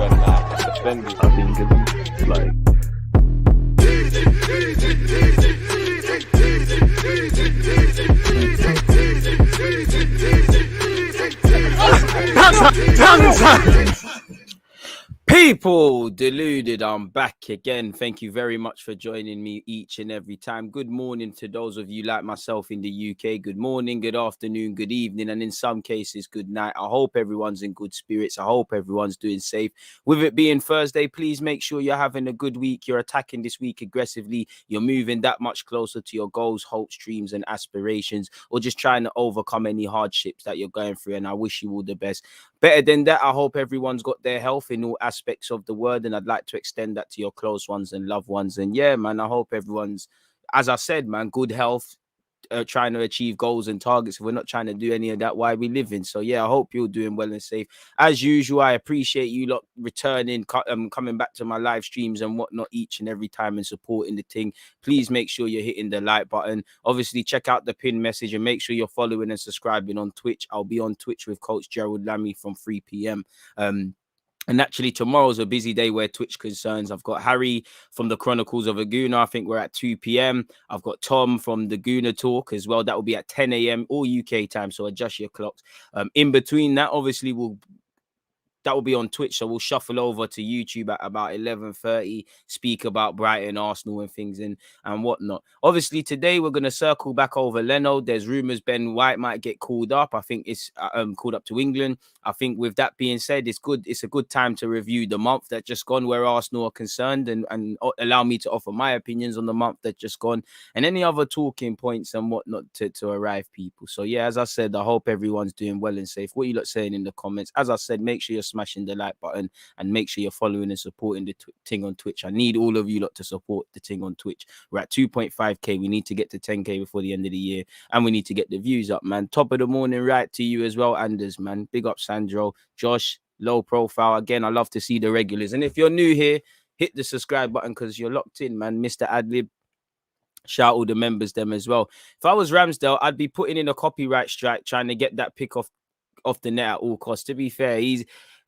when like suspended. I think it's like People deluded, I'm back again. Thank you very much for joining me each and every time. Good morning to those of you like myself in the UK. Good morning, good afternoon, good evening, and in some cases, good night. I hope everyone's in good spirits. I hope everyone's doing safe. With it being Thursday, please make sure you're having a good week. You're attacking this week aggressively. You're moving that much closer to your goals, hopes, dreams, and aspirations, or just trying to overcome any hardships that you're going through. And I wish you all the best. Better than that, I hope everyone's got their health in all aspects of the word, and I'd like to extend that to your close ones and loved ones. And yeah, man, I hope everyone's, as I said, man, good health, trying to achieve goals and targets. If we're not trying to do any of that, why are we living? So yeah, I hope you're doing well and safe. As usual, I appreciate you lot returning, coming back to my live streams and whatnot each and every time and supporting the thing. Please make sure you're hitting the like button. Obviously, check out the pin message and make sure you're following and subscribing on Twitch. I'll be on Twitch with Coach Gerald Lammy from 3 p.m. And actually, tomorrow's a busy day where Twitch concerns. I've got Harry from the Chronicles of a Gooner. I think we're at 2 p.m. I've got Tom from the Gooner Talk as well. That will be at 10 a.m. all UK time. So adjust your clocks. In between that, obviously, that will be on Twitch, so we'll shuffle over to YouTube at about 11:30, speak about Brighton, Arsenal and things and whatnot. Obviously, today we're going to circle back over Leno. There's rumours Ben White might get called up. I think it's called up to England. I think with that being said, it's a good time to review the month that just gone where Arsenal are concerned and allow me to offer my opinions on the month that just gone and any other talking points and whatnot to arrive people. So yeah, as I said, I hope everyone's doing well and safe. What are you lot saying in the comments? As I said, make sure you're smashing the like button and make sure you're following and supporting the thing on Twitch. I need all of you lot to support the thing on Twitch. We're at 2.5k. We need to get to 10k before the end of the year, and we need to get the views up, man. Top of the morning, right to you as well, Anders, man. Big up Sandro, Josh, low profile again. I love to see the regulars, and if you're new here, hit the subscribe button because you're locked in, man. Mr. Adlib, shout all the members them as well. If I was Ramsdale, I'd be putting in a copyright strike trying to get that pick off the net at all costs. To be fair,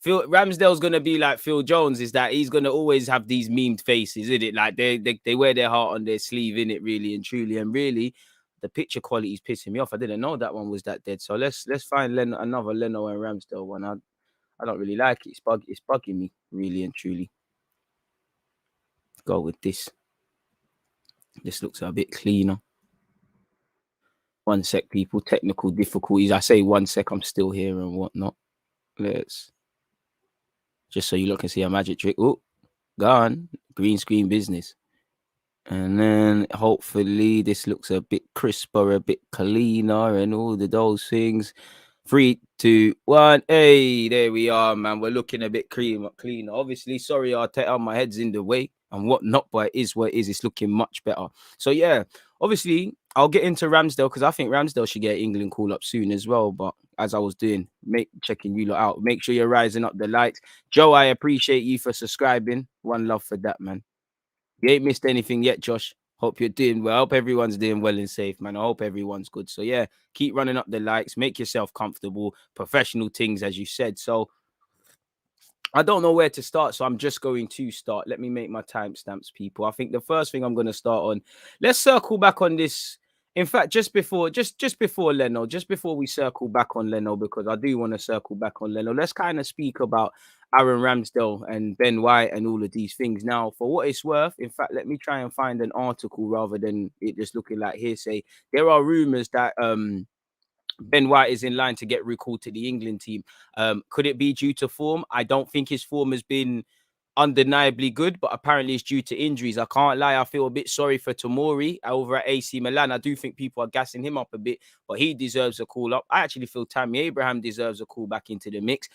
Ramsdale's gonna be like Phil Jones, is that he's gonna always have these memed faces, isn't it? Like they wear their heart on their sleeve, in it, really and truly. And really, the picture quality is pissing me off. I didn't know that one was that dead. So let's find another Leno and Ramsdale one. I don't really like it. It's bugging me, really and truly. Go with this. This looks a bit cleaner. 1 sec, people. Technical difficulties. I say 1 sec. I'm still here and whatnot. Let's just so you look and see a magic trick. Oh, gone. Green screen business. And then hopefully this looks a bit crisper, a bit cleaner, and all those things. 3, 2, 1. Hey, there we are, man. We're looking a bit cleaner. Obviously, sorry, Arteta, my head's in the way and whatnot, but it is what it is. It's looking much better. So yeah, obviously, I'll get into Ramsdale because I think Ramsdale should get England call up soon as well. But as I was doing, checking you lot out. Make sure you're rising up the likes. Joe, I appreciate you for subscribing. One love for that, man. You ain't missed anything yet, Josh. Hope you're doing well. I hope everyone's doing well and safe, man. I hope everyone's good. So yeah, keep running up the likes. Make yourself comfortable. Professional things, as you said. So I don't know where to start, so I'm just going to start. Let me make my timestamps, people. I think the first thing I'm going to start on, let's circle back on this. In fact, just before Leno, just before we circle back on Leno, because I do want to circle back on Leno, let's kind of speak about Aaron Ramsdale and Ben White and all of these things. Now, for what it's worth, in fact, let me try and find an article rather than it just looking like hearsay. There are rumors that Ben White is in line to get recalled to the England team. Could it be due to form? I don't think his form has been undeniably good, but apparently it's due to injuries. I can't lie, I feel a bit sorry for Tomori over at AC Milan. I do think people are gassing him up a bit, but he deserves a call up. I actually feel Tammy Abraham deserves a call back into the mix.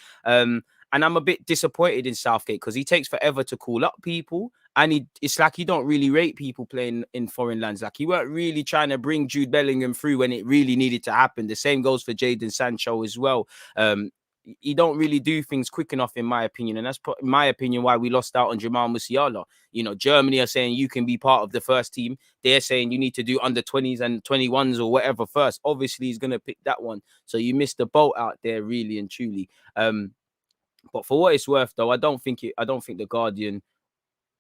And I'm a bit disappointed in Southgate because he takes forever to call up people. And it's like he don't really rate people playing in foreign lands. Like he weren't really trying to bring Jude Bellingham through when it really needed to happen. The same goes for Jadon Sancho as well. He don't really do things quick enough, in my opinion. And that's, in my opinion, why we lost out on Jamal Musiala. You know, Germany are saying you can be part of the first team. They're saying you need to do under 20s and 21s or whatever first. Obviously, he's going to pick that one. So you missed the boat out there, really and truly. But for what it's worth, though, I don't think the Guardian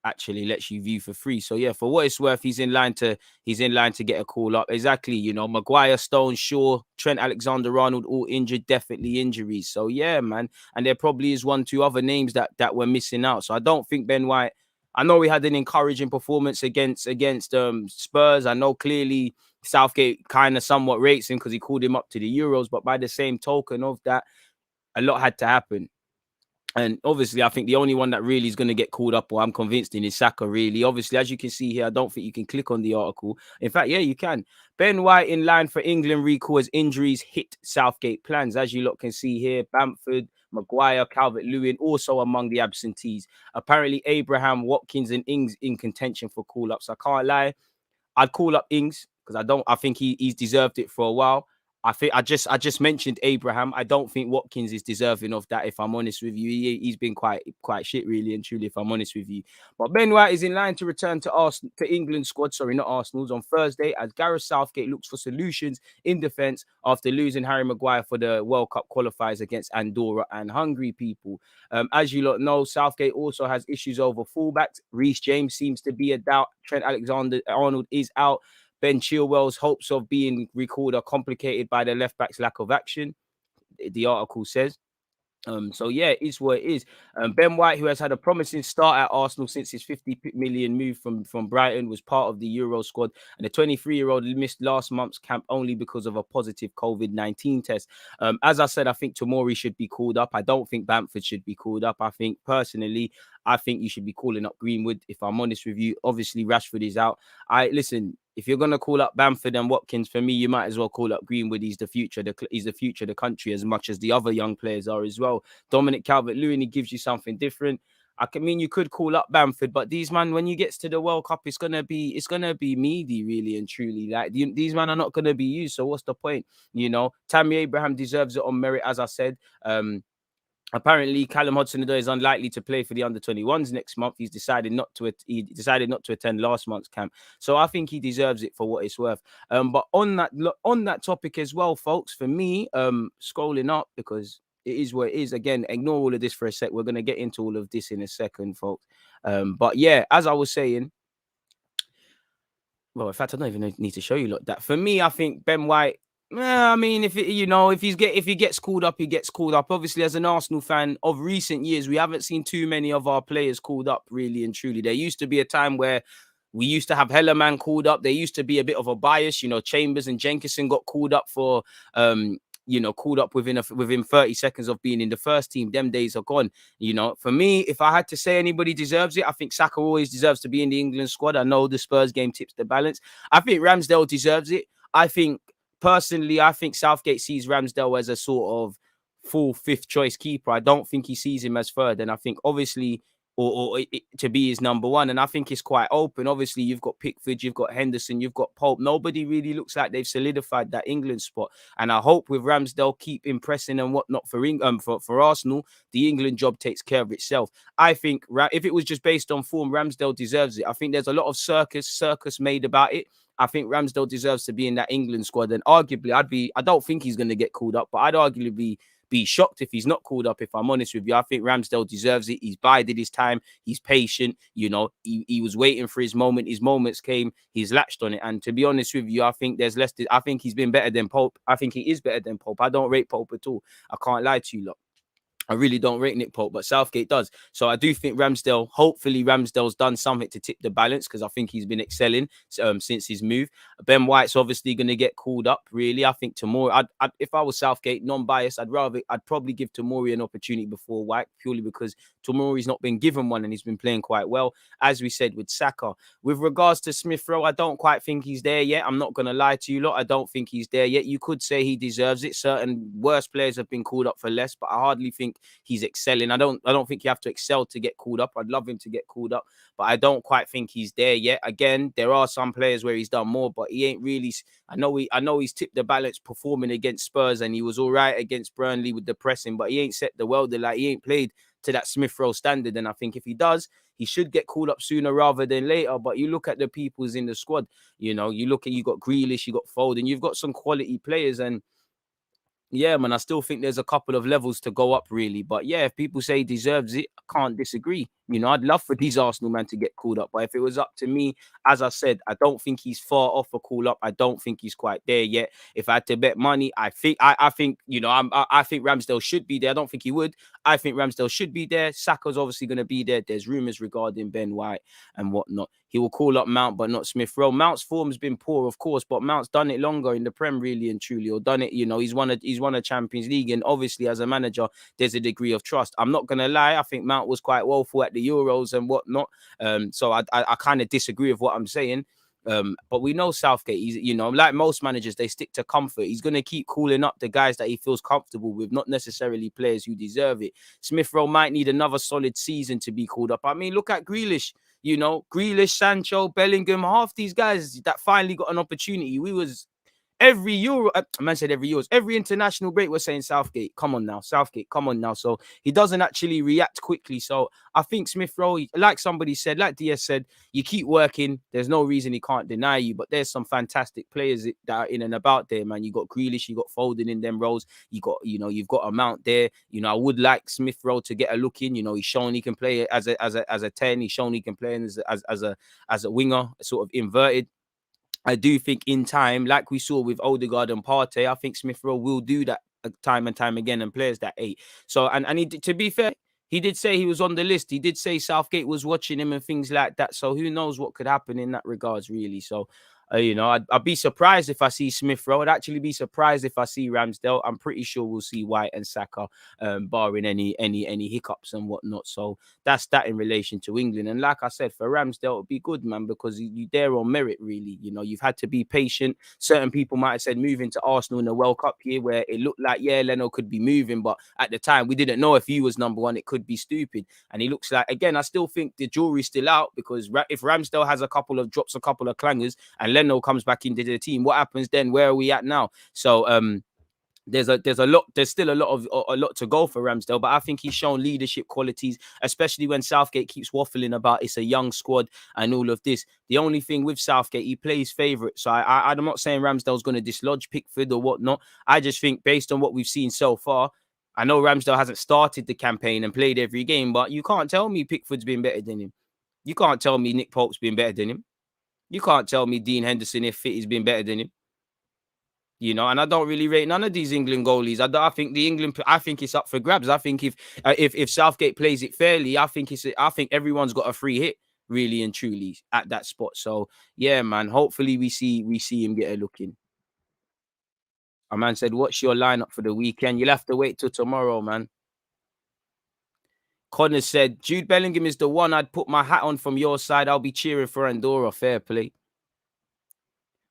actually lets you view for free. So yeah, for what it's worth, he's in line to get a call up. Exactly, you know, Maguire, Stones, Shaw, Trent Alexander-Arnold, all injured, definitely injuries. So yeah, man, and there probably is 1-2 other names that we're missing out. So I don't think Ben White. I know he had an encouraging performance against Spurs. I know clearly Southgate kind of somewhat rates him because he called him up to the Euros. But by the same token of that, a lot had to happen. And obviously, I think the only one that really is going to get called up, or I'm convinced in, is Saka, really. Obviously, as you can see here, I don't think you can click on the article. In fact, yeah, you can. Ben White in line for England recall as injuries hit Southgate plans. As you lot can see here, Bamford, Maguire, Calvert-Lewin also among the absentees. Apparently, Abraham, Watkins and Ings in contention for call-ups. I can't lie. I'd call up Ings because I think he's deserved it for a while. I think I just mentioned Abraham. I don't think Watkins is deserving of that, if I'm honest with you. He's been quite shit, really and truly, if I'm honest with you. But Ben White is in line to return to Arsenal, to England squad, sorry, not Arsenal's, on Thursday, as Gareth Southgate looks for solutions in defence after losing Harry Maguire for the World Cup qualifiers against Andorra and Hungary, people. As you lot know, Southgate also has issues over fullbacks. Reece James seems to be a doubt. Trent Alexander-Arnold is out. Ben Chilwell's hopes of being recalled are complicated by the left back's lack of action, the article says. So yeah, it's what it is. Ben White, who has had a promising start at Arsenal since his 50 million move from Brighton, was part of the Euro squad, and the 23-year-old missed last month's camp only because of a positive COVID-19 test. As I said, I think Tomori should be called up. I don't think Bamford should be called up. I think personally, you should be calling up Greenwood, if I'm honest with you. Obviously, Rashford is out. Listen, if you're gonna call up Bamford and Watkins, for me, you might as well call up Greenwood. He's the future. He's the future of the country, as much as the other young players are as well. Dominic Calvert-Lewin, he gives you something different. You could call up Bamford, but these man, when you get to the World Cup, it's gonna be meaty, really and truly. Like these men are not gonna be used. So what's the point? You know, Tammy Abraham deserves it on merit, as I said. Apparently, Callum Hudson-Odoi is unlikely to play for the under-21s next month. He decided not to attend last month's camp, so I think he deserves it for what it's worth. But on that topic as well, folks, for me, scrolling up, because it is what it is. Again, ignore all of this for a sec. We're gonna get into all of this in a second, folks. But yeah, as I was saying. Well, in fact, I don't even need to show you like that. For me, I think Ben White. I mean, if he gets called up, he gets called up. Obviously, as an Arsenal fan of recent years, we haven't seen too many of our players called up, really and truly. There used to be a time where we used to have Hellerman called up. There used to be a bit of a bias. You know, Chambers and Jenkinson got called up for called up within 30 seconds of being in the first team. Them days are gone. You know, for me, if I had to say anybody deserves it, I think Saka always deserves to be in the England squad. I know the Spurs game tips the balance. I think Ramsdale deserves it. Personally, I think Southgate sees Ramsdale as a sort of full fifth choice keeper. I don't think he sees him as third. And I think obviously, to be his number one. And I think it's quite open. Obviously, you've got Pickford, you've got Henderson, you've got Pope. Nobody really looks like they've solidified that England spot. And I hope with Ramsdale keep impressing and whatnot for Arsenal, the England job takes care of itself. I think if it was just based on form, Ramsdale deserves it. I think there's a lot of circus made about it. I think Ramsdale deserves to be in that England squad. And arguably, I don't think he's going to get called up, but I'd arguably be shocked if he's not called up, if I'm honest with you. I think Ramsdale deserves it. He's bided his time. He's patient. You know, he was waiting for his moment. His moments came. He's latched on it. And to be honest with you, I think I think he's been better than Pope. I think he is better than Pope. I don't rate Pope at all. I can't lie to you, lot. I really don't rate Nick Pope, but Southgate does. So I do think hopefully Ramsdale's done something to tip the balance, because I think he's been excelling since his move. Ben White's obviously going to get called up, really. I think Tomori, if I was Southgate, non-biased, I'd probably give Tomori an opportunity before White, purely because Tomori's not been given one and he's been playing quite well, as we said with Saka. With regards to Smith Rowe, I don't quite think he's there yet. I'm not going to lie to you lot. I don't think he's there yet. You could say he deserves it. Certain worse players have been called up for less, but I hardly think he's excelling. I don't think you have to excel to get called up. I'd love him to get called up, but I don't quite think he's there yet. Again, there are some players where he's done more, but he ain't really. I know he's tipped the balance performing against Spurs, and he was all right against Burnley with the pressing, but he ain't set the world alight. He ain't played to that Smith Rowe standard, and I think if he does, he should get called up sooner rather than later. But you look at the people's in the squad, you got Grealish, you got Foden, you've got some quality players, and Yeah, man, I still think there's a couple of levels to go up, really. But yeah, if people say he deserves it, I can't disagree. I'd love for these Arsenal man to get called up. But if it was up to me, as I said, I don't think he's far off a call up. I don't think he's quite there yet. If I had to bet money, I think, I think Ramsdale should be there. I don't think he would. I think Ramsdale should be there. Saka's obviously going to be there. There's rumors regarding Ben White and whatnot. He will call up Mount, but not Smith Rowe. Mount's form has been poor, of course, but Mount's done it longer in the Prem, really and truly, or done it. He's won a Champions League, and obviously, as a manager, there's a degree of trust. I'm not gonna lie, I think Mount was quite woeful at the Euros and whatnot. So I kind of disagree with what I'm saying. But we know Southgate. He's, like most managers, they stick to comfort. He's going to keep calling up the guys that he feels comfortable with, not necessarily players who deserve it. Smith Rowe might need another solid season to be called up. I mean, look at Grealish. Grealish, Sancho, Bellingham, half these guys that finally got an opportunity. We was every Euro, man said every Euros, every international break, we're saying Southgate, come on now, Southgate, come on now. So he doesn't actually react quickly. So I think Smith Rowe, like somebody said, like DS said, you keep working. There's no reason he can't deny you. But there's some fantastic players that are in and about there, man. You got Grealish, you got Foden in them roles. You've got a Mount there. I would like Smith Rowe to get a look in. He's shown he can play as a 10. He's shown he can play as a winger, sort of inverted. I do think in time, like we saw with Odegaard and Partey, I think Smith Rowe will do that time and time again and players that 8. So, and to be fair, he did say he was on the list. He did say Southgate was watching him and things like that. So who knows what could happen in that regards, really. So, I'd be surprised if I see Smith Rowe. I'd actually be surprised if I see Ramsdale. I'm pretty sure we'll see White and Saka, barring any hiccups and whatnot. So that's that in relation to England. And like I said, for Ramsdale, it'll be good, man, because you there on merit, really. You've had to be patient. Certain people might have said moving to Arsenal in the World Cup here, where it looked like, yeah, Leno could be moving, but at the time we didn't know if he was number one. It could be stupid. And he looks like, again, I still think the jury's still out, because if Ramsdale has a couple of clangers and Leno comes back into the team, what happens then? Where are we at now? So there's still a lot to go for Ramsdale, but I think he's shown leadership qualities, especially when Southgate keeps waffling about it's a young squad and all of this. The only thing with Southgate, he plays favourite. So I'm not saying Ramsdale's going to dislodge Pickford or whatnot. I just think based on what we've seen so far, I know Ramsdale hasn't started the campaign and played every game, but you can't tell me Pickford's been better than him. You can't tell me Nick Pope's been better than him. You can't tell me Dean Henderson, if fit, has been better than him. And I don't really rate none of these England goalies. I think it's up for grabs. I think if Southgate plays it fairly, I think everyone's got a free hit, really and truly, at that spot. So yeah, man. Hopefully we see him get a look in. A man said, "What's your lineup for the weekend?" You'll have to wait till tomorrow, man. Connor said, "Jude Bellingham is the one I'd put my hat on from your side. I'll be cheering for Andorra. Fair play."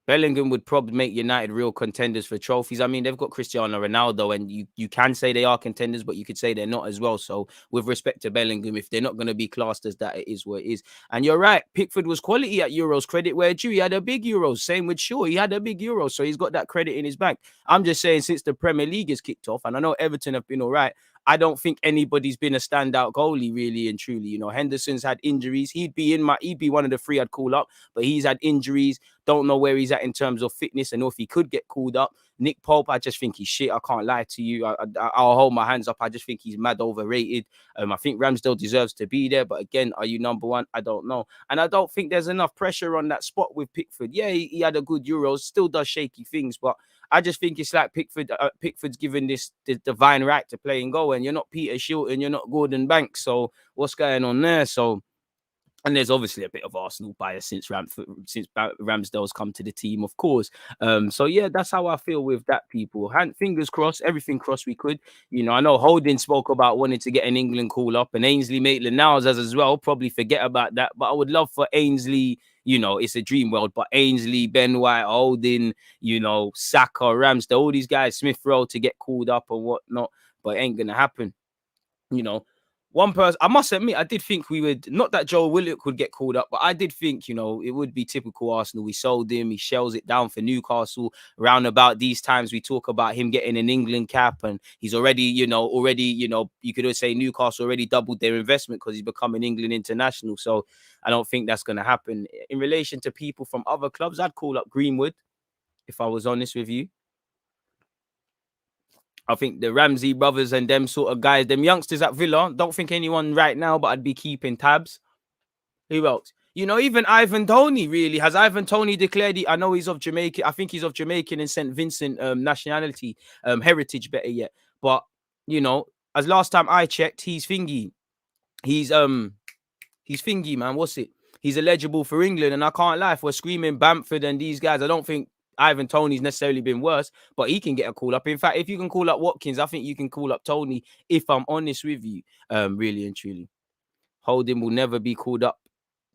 Bellingham would probably make United real contenders for trophies. I mean, they've got Cristiano Ronaldo, and you can say they are contenders, but you could say they're not as well. So, with respect to Bellingham, if they're not going to be classed as that, it is what it is. And you're right, Pickford was quality at Euros. Credit where due. He had a big Euros. Same with Shaw. He had a big Euros, so he's got that credit in his bank. I'm just saying, since the Premier League has kicked off, and I know Everton have been all right, I don't think anybody's been a standout goalie, really and truly. Henderson's had injuries. He'd be one of the three I'd call up, but he's had injuries. Don't know where he's at in terms of fitness and if he could get called up. Nick Pope, I just think he's shit. I can't lie to you. I'll hold my hands up. I just think he's mad overrated. I think Ramsdale deserves to be there, but again, are you number one? I don't know. And I don't think there's enough pressure on that spot with Pickford. Yeah, he had a good Euros, still does shaky things, but I just think it's like Pickford's given this divine right to play and go, and you're not Peter Shilton, you're not Gordon Banks, so what's going on there? So, and there's obviously a bit of Arsenal bias since Ramsdale's come to the team, of course. So yeah, that's how I feel with that, people. Fingers crossed, everything crossed we could. I know Holding spoke about wanting to get an England call up, and Ainsley Maitland-Niles as well. Probably forget about that, but I would love for Ainsley. It's a dream world, but Ainsley, Ben White, Holding, Saka, Ramsdale, all these guys, Smith Rowe, to get called up and whatnot, but it ain't gonna happen. One person, I must admit, I did think we would, not that Joe Willock would get called up, but I did think, it would be typical Arsenal. We sold him, he shells it down for Newcastle. Round about these times, we talk about him getting an England cap, and he's already, you could say Newcastle already doubled their investment because he's become an England international. So I don't think that's going to happen. In relation to people from other clubs, I'd call up Greenwood, if I was honest with you. I think the Ramsey brothers and them sort of guys, them youngsters at Villa, don't think anyone right now, but I'd be keeping tabs. Who else? You know, even Ivan Toney, really. Has Ivan Toney declared I know he's of Jamaican. I think he's of Jamaican and St. Vincent nationality, heritage, better yet. But, you know, as last time I checked, he's thingy. He's thingy, man. What's it? He's eligible for England. And I can't lie, if we're screaming Bamford and these guys, I don't think Ivan Toney's necessarily been worse, but he can get a call up. In fact, if you can call up Watkins, I think you can call up Toney, if I'm honest with you, really and truly. Holding will never be called up.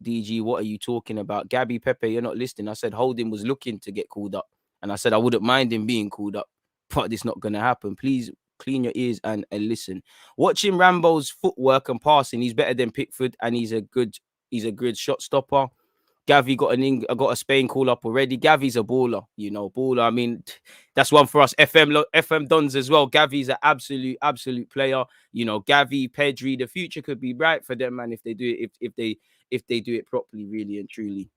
DG, what are you talking about? Gabby Pepe, you're not listening. I said Holding was looking to get called up. And I said I wouldn't mind him being called up, but it's not going to happen. Please clean your ears and listen. Watching Rambo's footwork and passing, he's better than Pickford, and he's a good shot stopper. Gavi got a Spain call up already. Gavi's a baller, you know, baller. I mean, that's one for us FM Dons as well. Gavi's an absolute player. You know, Gavi, Pedri, the future could be bright for them, man, if they do it, if they do it properly, really and truly.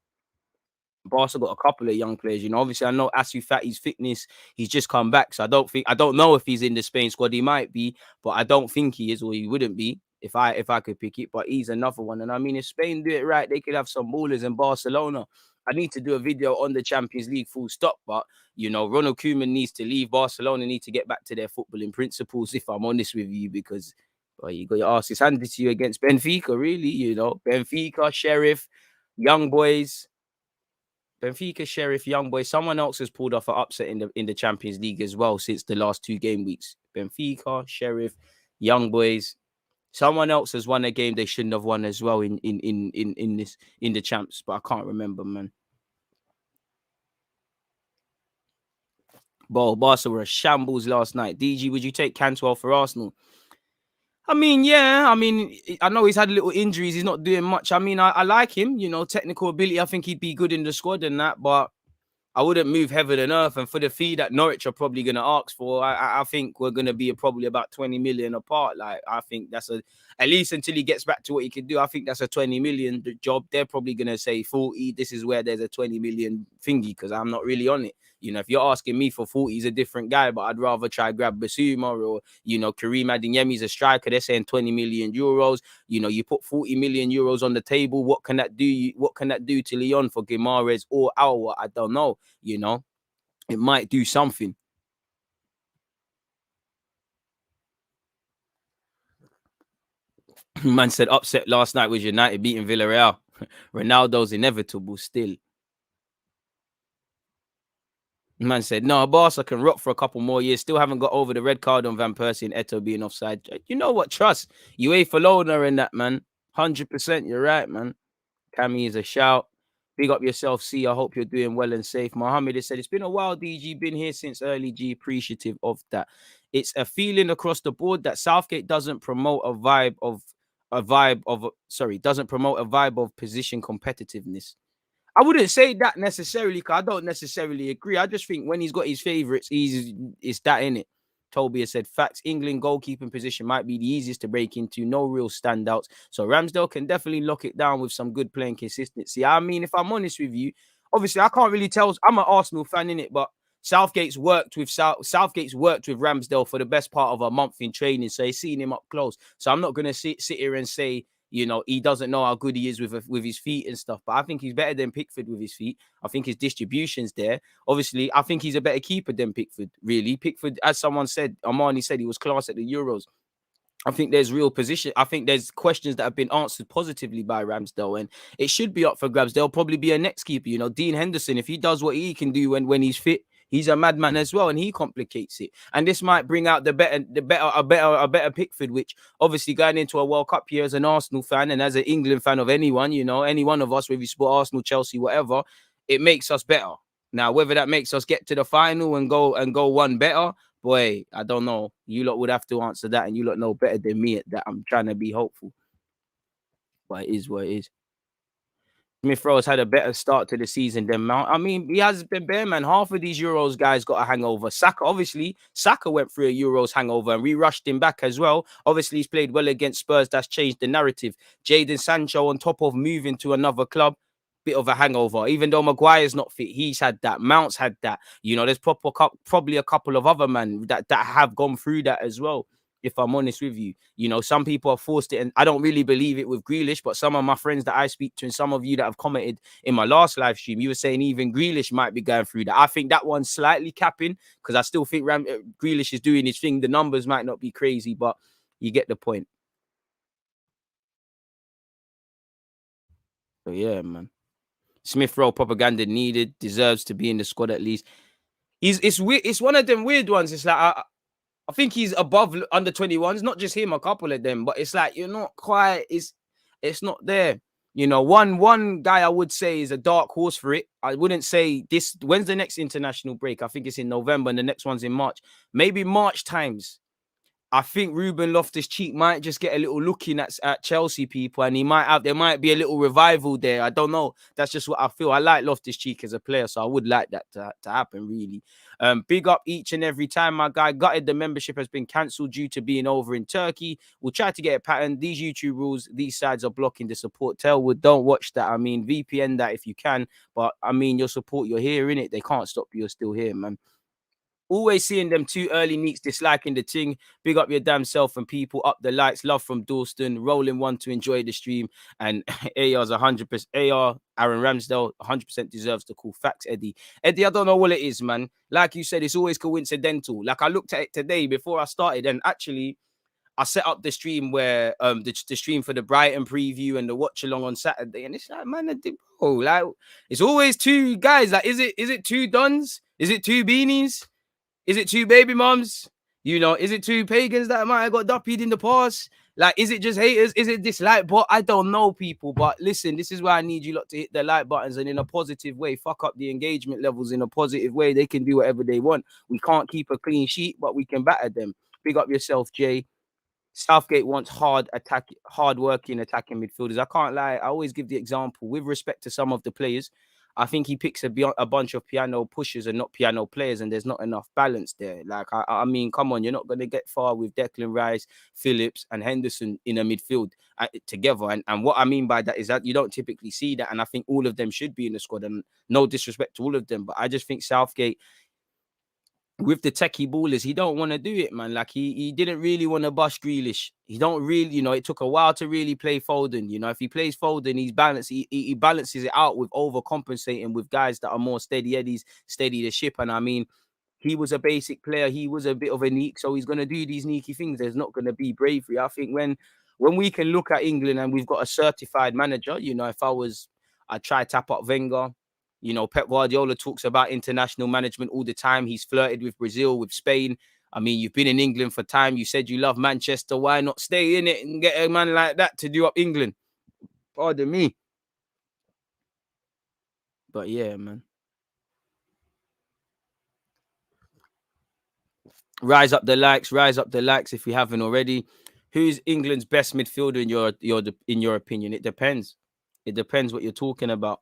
Barca got a couple of young players, you know. Obviously, I know Asu Fati's fitness, he's just come back. So I don't know if he's in the Spain squad. He might be, but I don't think he is, or he wouldn't be if I could pick it. But he's another one. And I mean, if Spain do it right, they could have some ballers in Barcelona. I need to do a video on the Champions League full stop. But, you know, Ronald Koeman needs to leave. Barcelona need to get back to their footballing principles, if I'm honest with you, because you got your asses handed to you against Benfica, really, you know. Benfica, Sheriff, Young Boys. Benfica, Sheriff, Young Boys. Someone else has pulled off an upset in the Champions League as well since the last 2 game weeks. Benfica, Sheriff, Young Boys. Someone else has won a game they shouldn't have won as well in the champs, but I can't remember, man. Barca were a shambles last night. DG, would you take Cantwell for Arsenal? I mean, yeah. I mean, I know he's had little injuries. He's not doing much. I mean, I like him. You know, technical ability. I think he'd be good in the squad and that. But I wouldn't move heaven and earth. And for the fee that Norwich are probably going to ask for, I think we're going to be probably about 20 million apart. Like, I think that's at least until he gets back to what he can do, I think that's a 20 million job. They're probably going to say 40. This is where there's a 20 million thingy, because I'm not really on it. You know, if you're asking me for 40, he's a different guy, but I'd rather try grab Basuma or, you know, Kareem Adeyemi's a striker. They're saying 20 million euros. You know, you put 40 million euros on the table. What can that do? What can that do to Lyon for Guimaraes or Alwa? I don't know. You know, it might do something. Man said upset last night was United beating Villarreal. Ronaldo's inevitable still. Man said, no, Barca can rock for a couple more years. Still haven't got over the red card on Van Persie and Eto'o being offside. You know what? Trust. UEFA Lona in that, man. 100%. You're right, man. Cammy is a shout. Big up yourself, C. I hope you're doing well and safe. Mohammed has said, it's been a while, DG. Been here since early G. Appreciative of that. It's a feeling across the board that Southgate doesn't promote a vibe of position competitiveness. I wouldn't say that necessarily, because I don't necessarily agree. I just think when he's got his favourites, it's that, innit? Toby has said, facts, England goalkeeping position might be the easiest to break into. No real standouts. So Ramsdale can definitely lock it down with some good playing consistency. I mean, if I'm honest with you, obviously I can't really tell. I'm an Arsenal fan, innit? But Southgate's worked with Ramsdale for the best part of a month in training. So he's seen him up close. So I'm not going to sit here and say, you know, he doesn't know how good he is with his feet and stuff. But I think he's better than Pickford with his feet. I think his distribution's there. Obviously, I think he's a better keeper than Pickford, really. Pickford, as someone said, Armani said, he was class at the Euros. I think there's real position. I think there's questions that have been answered positively by Ramsdale, and it should be up for grabs. There'll probably be a next keeper. You know, Dean Henderson, if he does what he can do when he's fit, he's a madman as well, and he complicates it. And this might bring out a better Pickford, which obviously going into a World Cup year as an Arsenal fan and as an England fan of anyone, you know, any one of us, whether you support Arsenal, Chelsea, whatever, it makes us better. Now, whether that makes us get to the final and go one better, boy, I don't know. You lot would have to answer that, and you lot know better than me at that. I'm trying to be hopeful, but it is what it is. Smith Rowe's had a better start to the season than Mount. I mean, he has been bare, man. Half of these Euros guys got a hangover. Saka went through a Euros hangover, and we rushed him back as well. Obviously, he's played well against Spurs. That's changed the narrative. Jadon Sancho, on top of moving to another club, bit of a hangover. Even though Maguire's not fit, he's had that. Mount's had that. You know, there's probably a couple of other men that have gone through that as well. If I'm honest with you, you know, some people are forced it, and I don't really believe it with Grealish, but some of my friends that I speak to and some of you that have commented in my last live stream, you were saying even Grealish might be going through that. I think that one's slightly capping because I still think Grealish is doing his thing. The numbers might not be crazy, but you get the point. So yeah, man. Smith Rowe propaganda needed, deserves to be in the squad at least. It's weird. It's one of them weird ones. It's like I think he's above under 21s, not just him, a couple of them, but it's like you're not quite. It's not there. You know, one guy I would say is a dark horse for it. I wouldn't say this. When's the next international break? I think it's in November, and the next one's in March. Maybe March times. I think Ruben Loftus-Cheek might just get a little looking at Chelsea people, and there might be a little revival there. I don't know. That's just what I feel. I like Loftus-Cheek as a player, so I would like that to happen, really. Big up each and every time, my guy. Gutted the membership has been cancelled due to being over in Turkey. We'll try to get a pattern. These YouTube rules, these sides are blocking the support. Tellwood, don't watch that. I mean, VPN that if you can, but I mean, your support, you're here, innit? They can't stop you. You're still here, man. Always seeing them two early neeks disliking the ting. Big up your damn self and people. Up the lights. Love from Dalston. Rolling one to enjoy the stream. And AR's 100%. AR, Aaron Ramsdale, 100% deserves the call. Facts, Eddie. Eddie, I don't know what it is, man. Like you said, it's always coincidental. Like I looked at it today before I started, and actually, I set up the stream where the stream for the Brighton preview and the watch along on Saturday, and it's like, man, bro, like it's always two guys. Like, is it two Dons? Is it two beanies? Is it two baby mums? You know, is it two pagans that might have got duppied in the past? Like, is it just haters? Is it dislike? But I don't know, people. But listen, this is why I need you lot to hit the like buttons and in a positive way. Fuck up the engagement levels in a positive way. They can do whatever they want. We can't keep a clean sheet, but we can batter them. Big up yourself, Jay. Southgate wants hard-working attacking midfielders. I can't lie. I always give the example with respect to some of the players. I think he picks a bunch of piano pushers and not piano players, and there's not enough balance there. Like, I mean, come on, you're not going to get far with Declan Rice, Phillips, and Henderson in a midfield together. And what I mean by that is that you don't typically see that, and I think all of them should be in the squad. And no disrespect to all of them, but I just think Southgate, with the techie ballers, he don't want to do it, man. Like he didn't really want to bust Grealish. He don't really, you know, it took a while to really play Foden. You know, if he plays Foden, he balances it out with overcompensating with guys that are more steady eddies, steady the ship. And I mean, he was a basic player. He was a bit of a neek, so he's going to do these neaky things. There's not going to be bravery. I think when we can look at England and we've got a certified manager, you know, I'd try tap up Wenger. You know, Pep Guardiola talks about international management all the time. He's flirted with Brazil, with Spain. I mean, you've been in England for time. You said you love Manchester. Why not stay in it and get a man like that to do up England? Pardon me. But yeah, man. Rise up the likes if you haven't already. Who's England's best midfielder in your opinion? It depends. It depends what you're talking about.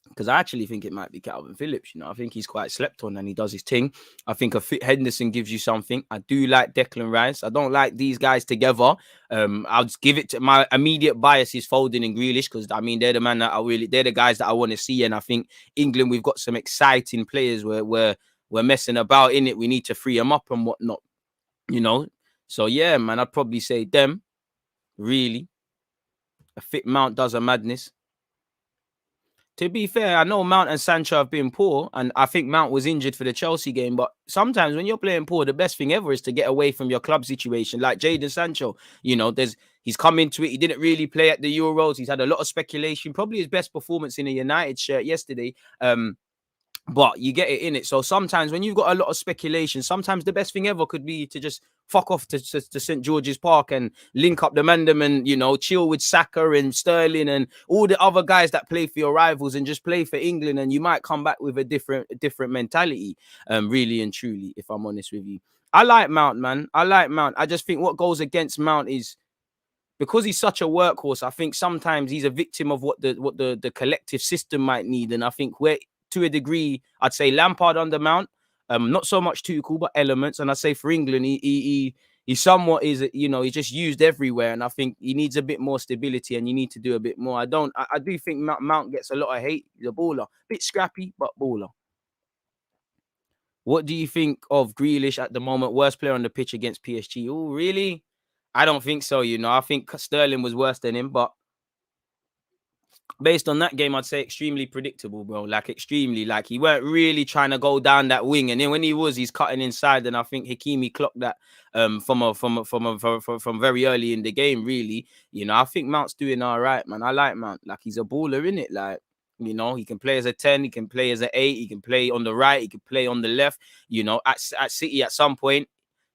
Because I actually think it might be Calvin Phillips. You know, I think he's quite slept on and he does his thing. I think a fit Henderson gives you something. I do like Declan Rice. I don't like these guys together. I'll just give it to my immediate bias is Foden and Grealish, because I mean they're the guys that I want to see. And I think England, we've got some exciting players where we're messing about in it. We need to free them up and whatnot. You know, so yeah, man, I'd probably say them. Really, a fit Mount does a madness. To be fair, I know Mount and Sancho have been poor, and I think Mount was injured for the Chelsea game. But sometimes when you're playing poor, the best thing ever is to get away from your club situation. Like Jadon Sancho, you know, he's come into it. He didn't really play at the Euros. He's had a lot of speculation. Probably his best performance in a United shirt yesterday. But you get it in it. So sometimes when you've got a lot of speculation, sometimes the best thing ever could be to just fuck off to St. George's Park and link up the Mandem and, you know, chill with Saka and Sterling and all the other guys that play for your rivals and just play for England. And you might come back with a different mentality, really and truly, if I'm honest with you. I like Mount, man. I like Mount. I just think what goes against Mount is, because he's such a workhorse, I think sometimes he's a victim of what the collective system might need. And I think to a degree, I'd say Lampard under Mount, not so much Tuchel, but elements. And I say for England, he somewhat is, you know, he's just used everywhere, and I think he needs a bit more stability, and you need to do a bit more. I do think Mount gets a lot of hate. He's a baller, bit scrappy, but baller. What do you think of Grealish at the moment? Worst player on the pitch against PSG? Oh, really? I don't think so. You know, I think Sterling was worse than him, but based on that game, I'd say extremely predictable, bro. Like extremely, like he weren't really trying to go down that wing, and then when he was, he's cutting inside. And I think Hakimi clocked that from very early in the game. Really, you know, I think Mount's doing all right, man. I like Mount. Like he's a baller, in it. Like, you know, he can play as a 10, he can play as an 8, he can play on the right, he can play on the left. You know, at City, at some point,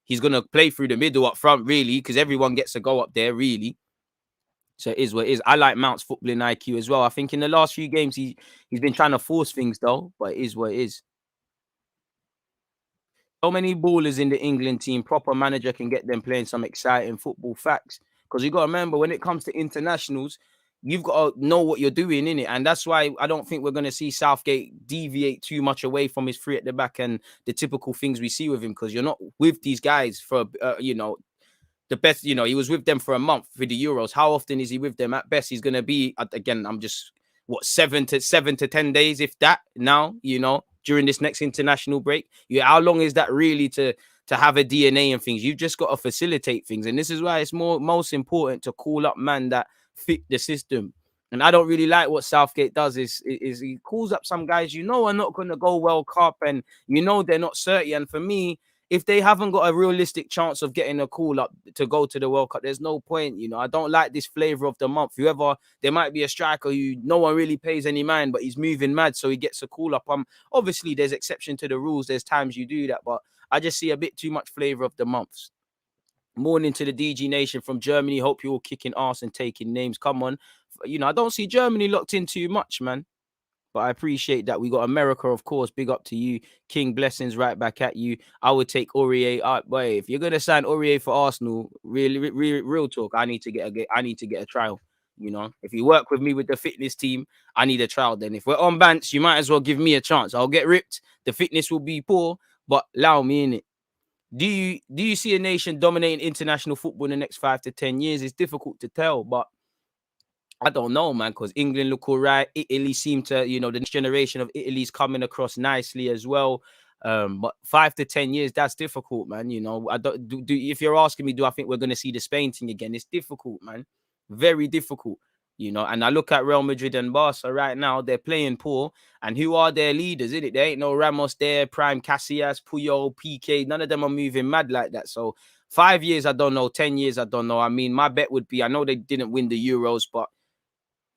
he's gonna play through the middle up front, really, because everyone gets to go up there, really. So it is what it is. I like Mount's footballing IQ as well. I think in the last few games he's been trying to force things though, but it is what it is. So many ballers in the England team, proper manager can get them playing some exciting football. Facts. Because you got to remember, when it comes to internationals, you've got to know what you're doing in it. And that's why I don't think we're going to see Southgate deviate too much away from his three at the back and the typical things we see with him, because you're not with these guys for, you know, the best, you know, he was with them for a month for the Euros. How often is he with them? At best, he's going to be, again, I'm just, what, 7 to 10 days, if that, now, you know, during this next international break. Yeah, how long is that really to have a DNA and things? You've just got to facilitate things. And this is why it's most important to call up man that fit the system. And I don't really like what Southgate does is he calls up some guys, you know, are not going to go World Cup, and you know they're not 30. And for me, if they haven't got a realistic chance of getting a call up to go to the World Cup, there's no point. You know, I don't like this flavor of the month. Whoever, there might be a striker who no one really pays any mind, but he's moving mad, so he gets a call up. Obviously there's exception to the rules. There's times you do that, but I just see a bit too much flavor of the months. Morning to the DG Nation from Germany. Hope you're all kicking ass and taking names. Come on. You know, I don't see Germany locked in too much, man. But I appreciate that. We got America, of course. Big up to you. King, blessings right back at you. I would take Aurier out. Boy, if you're gonna sign Aurier for Arsenal, really, real talk, I need to get a trial. You know, if you work with me with the fitness team, I need a trial. Then if we're on bench, you might as well give me a chance. I'll get ripped. The fitness will be poor, but allow me in it. Do you see a nation dominating international football in the next 5 to 10 years? It's difficult to tell, but I don't know, man, because England look all right. Italy seem to, you know, the next generation of Italy's coming across nicely as well. But 5 to 10 years, that's difficult, man. You know, I don't do if you're asking me, do I think we're going to see the Spain thing again? It's difficult, man. Very difficult. You know, and I look at Real Madrid and Barca right now, they're playing poor. And who are their leaders, isn't it? There ain't no Ramos there, Prime Casillas, Puyol, PK. None of them are moving mad like that. So 5 years, I don't know. 10 years, I don't know. I mean, my bet would be, I know they didn't win the Euros, but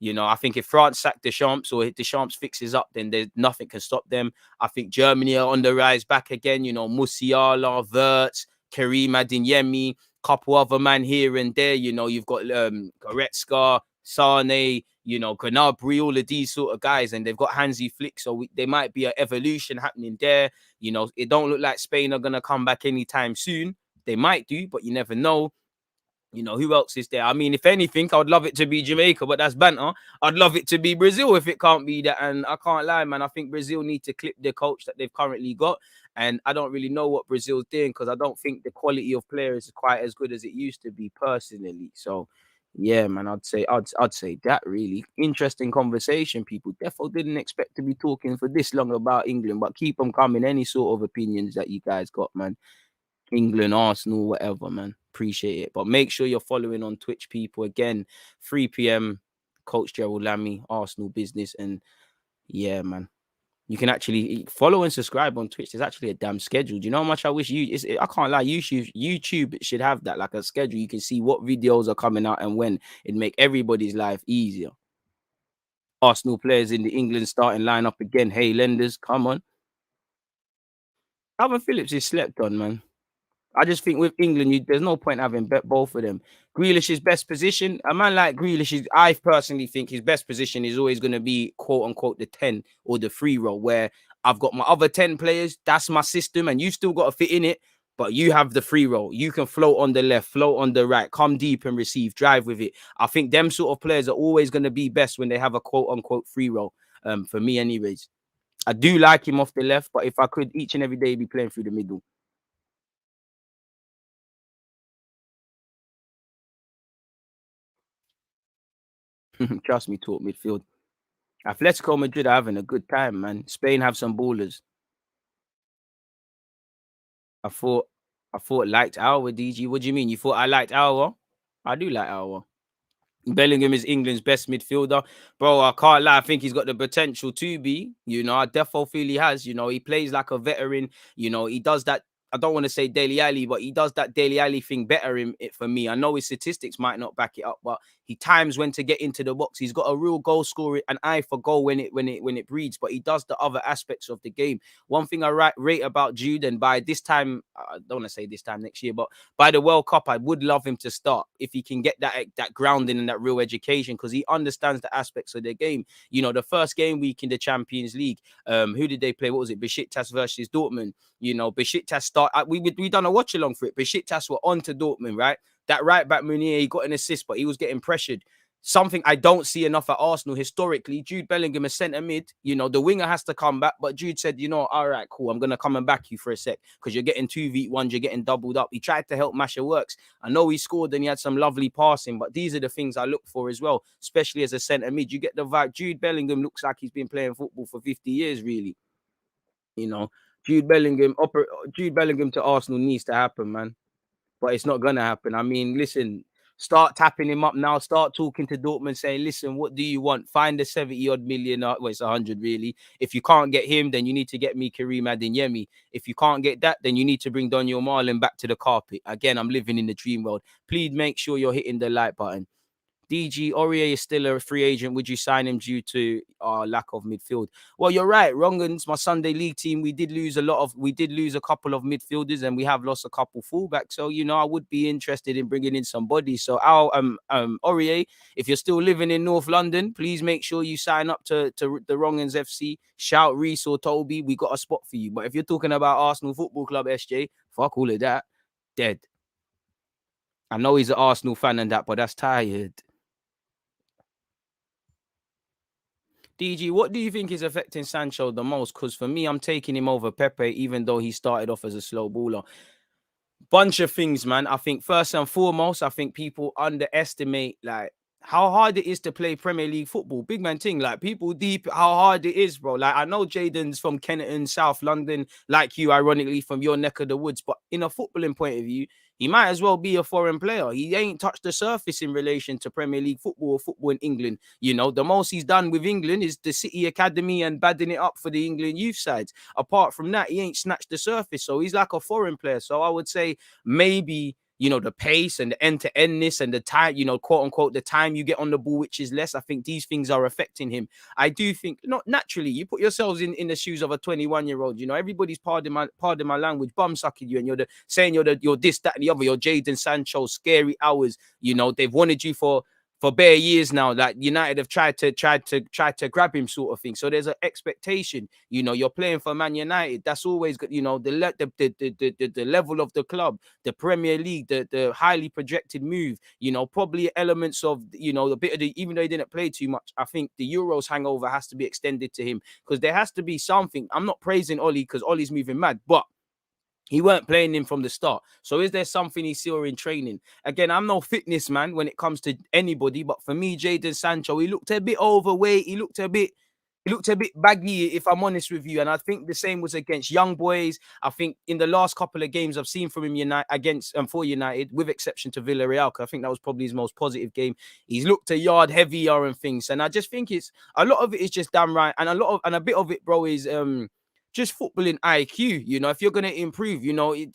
you know, I think if France sack Deschamps or Deschamps fixes up, then there's nothing can stop them. I think Germany are on the rise back again. You know, Musiala, Wirtz, Karim Adeyemi, couple other man here and there. You know, you've got Goretzka, Sane, you know, Gnabry, all of these sort of guys, and they've got Hansi Flick, so there might be an evolution happening there. You know, it don't look like Spain are gonna come back anytime soon. They might do, but you never know. You know, who else is there? I mean, if anything, I would love it to be Jamaica, but that's banter. I'd love it to be Brazil if it can't be that. And I can't lie, man. I think Brazil need to clip the coach that they've currently got. And I don't really know what Brazil's doing, because I don't think the quality of players is quite as good as it used to be personally. So, yeah, man, I'd say that really interesting conversation. People definitely didn't expect to be talking for this long about England, but keep them coming. Any sort of opinions that you guys got, man. England, Arsenal, whatever, man. Appreciate it. But make sure you're following on Twitch, people. Again, 3 p.m. Coach Gerald Lammy, Arsenal business. And yeah, man. You can actually follow and subscribe on Twitch. There's actually a damn schedule. Do you know how much I wish I can't lie. YouTube should have that, like a schedule. You can see what videos are coming out and when. It'd make everybody's life easier. Arsenal players in the England starting lineup again. Hey, lenders, come on. Alvin Phillips is slept on, man. I just think with England, there's no point having both of them. Grealish's best position, a man like Grealish, I personally think his best position is always going to be, quote unquote, the 10 or the free role, where I've got my other 10 players. That's my system, and you still got to fit in it, but you have the free role. You can float on the left, float on the right, come deep and receive, drive with it. I think them sort of players are always going to be best when they have a quote unquote free role. For me, anyways. I do like him off the left, but if I could each and every day be playing through the middle. Trust me, talk midfield. Atletico Madrid are having a good time, man. Spain have some ballers. I thought I thought liked our DG. What do you mean? You thought I liked our? I do like our. Bellingham is England's best midfielder. Bro, I can't lie. I think he's got the potential to be. I defo feel he has. He plays like a veteran. He does that. I don't want to say Dele Alli, but he does that Dele Alli thing better in it for me. I know his statistics might not back it up, but he times when to get into the box. He's got a real goal scorer, an eye for goal when it breeds, but he does the other aspects of the game. One thing I rate about Jude, and by this time, I don't want to say this time next year, but by the World Cup, I would love him to start if he can get that grounding and that real education, because he understands the aspects of the game. The first game week in the Champions League, who did they play? What was it? Besiktas versus Dortmund. Besiktas we done a watch along for it. Besiktas were on to Dortmund, right? That right back Munier, he got an assist, but he was getting pressured. Something I don't see enough at Arsenal historically. Jude Bellingham is centre mid. The winger has to come back, but Jude said, all right, cool, I'm going to come and back you for a sec, because you're getting 2v1s, you're getting doubled up. He tried to help Masha Works. I know he scored and he had some lovely passing, but these are the things I look for as well, especially as a centre mid. You get the vibe. Jude Bellingham looks like he's been playing football for 50 years, really. Jude Bellingham to Arsenal needs to happen, man. But it's not going to happen. I mean, listen, start tapping him up now. Start talking to Dortmund, saying, listen, what do you want? Find the 70-odd million. Well, it's 100, really. If you can't get him, then you need to get me Karim Adeyemi. If you can't get that, then you need to bring Daniel Marlin back to the carpet. Again, I'm living in the dream world. Please make sure you're hitting the like button. DG, Aurier is still a free agent. Would you sign him due to our lack of midfield? Well, you're right. Wrongans, my Sunday league team, we did lose a couple of midfielders, and we have lost a couple fullbacks. So, I would be interested in bringing in somebody. So our Aurier, if you're still living in North London, please make sure you sign up to the Wrongans FC. Shout Reese or Toby. We got a spot for you. But if you're talking about Arsenal Football Club, SJ, fuck all of that. Dead. I know he's an Arsenal fan and that, but that's tired. DG, what do you think is affecting Sancho the most? Because for me, I'm taking him over Pepe, even though he started off as a slow baller. Bunch of things, man. I think first and foremost, I think people underestimate how hard it is to play Premier League football. Big man thing, people deep how hard it is, bro. I know Jaden's from Kennington, South London, like you, ironically, from your neck of the woods. But in a footballing point of view, he might as well be a foreign player. He ain't touched the surface in relation to Premier League football or football in England. The most he's done with England is the City Academy and badding it up for the England youth sides. Apart from that, he ain't snatched the surface. So he's like a foreign player. So I would say maybe, the pace and the end-to-endness and the time, quote unquote, the time you get on the ball, which is less. I think these things are affecting him. I do think, not naturally, you put yourselves in the shoes of a 21-year-old. Everybody's pardon my language, bum sucking you, and you're this, that, and the other. You're Jadon Sancho, scary hours. They've wanted you for bare years now. That United have tried to grab him, sort of thing. So there's an expectation. You're playing for Man United. That's always good. The level of the club, the Premier League, the highly projected move. Probably elements of a bit of the, even though he didn't play too much. I think the Euros hangover has to be extended to him, because there has to be something. I'm not praising Ollie because Ollie's moving mad, but he weren't playing him from the start. So is there something he saw in training? Again, I'm no fitness man when it comes to anybody, but for me, Jadon Sancho, he looked a bit overweight. He looked a bit baggy, if I'm honest with you. And I think the same was against young boys. I think in the last couple of games I've seen from him for United, with exception to Villarreal, I think that was probably his most positive game. He's looked a yard heavier and things. And I just think it's a lot of it is just damn right. And a bit of it, bro, is just footballing IQ. If you're going to improve,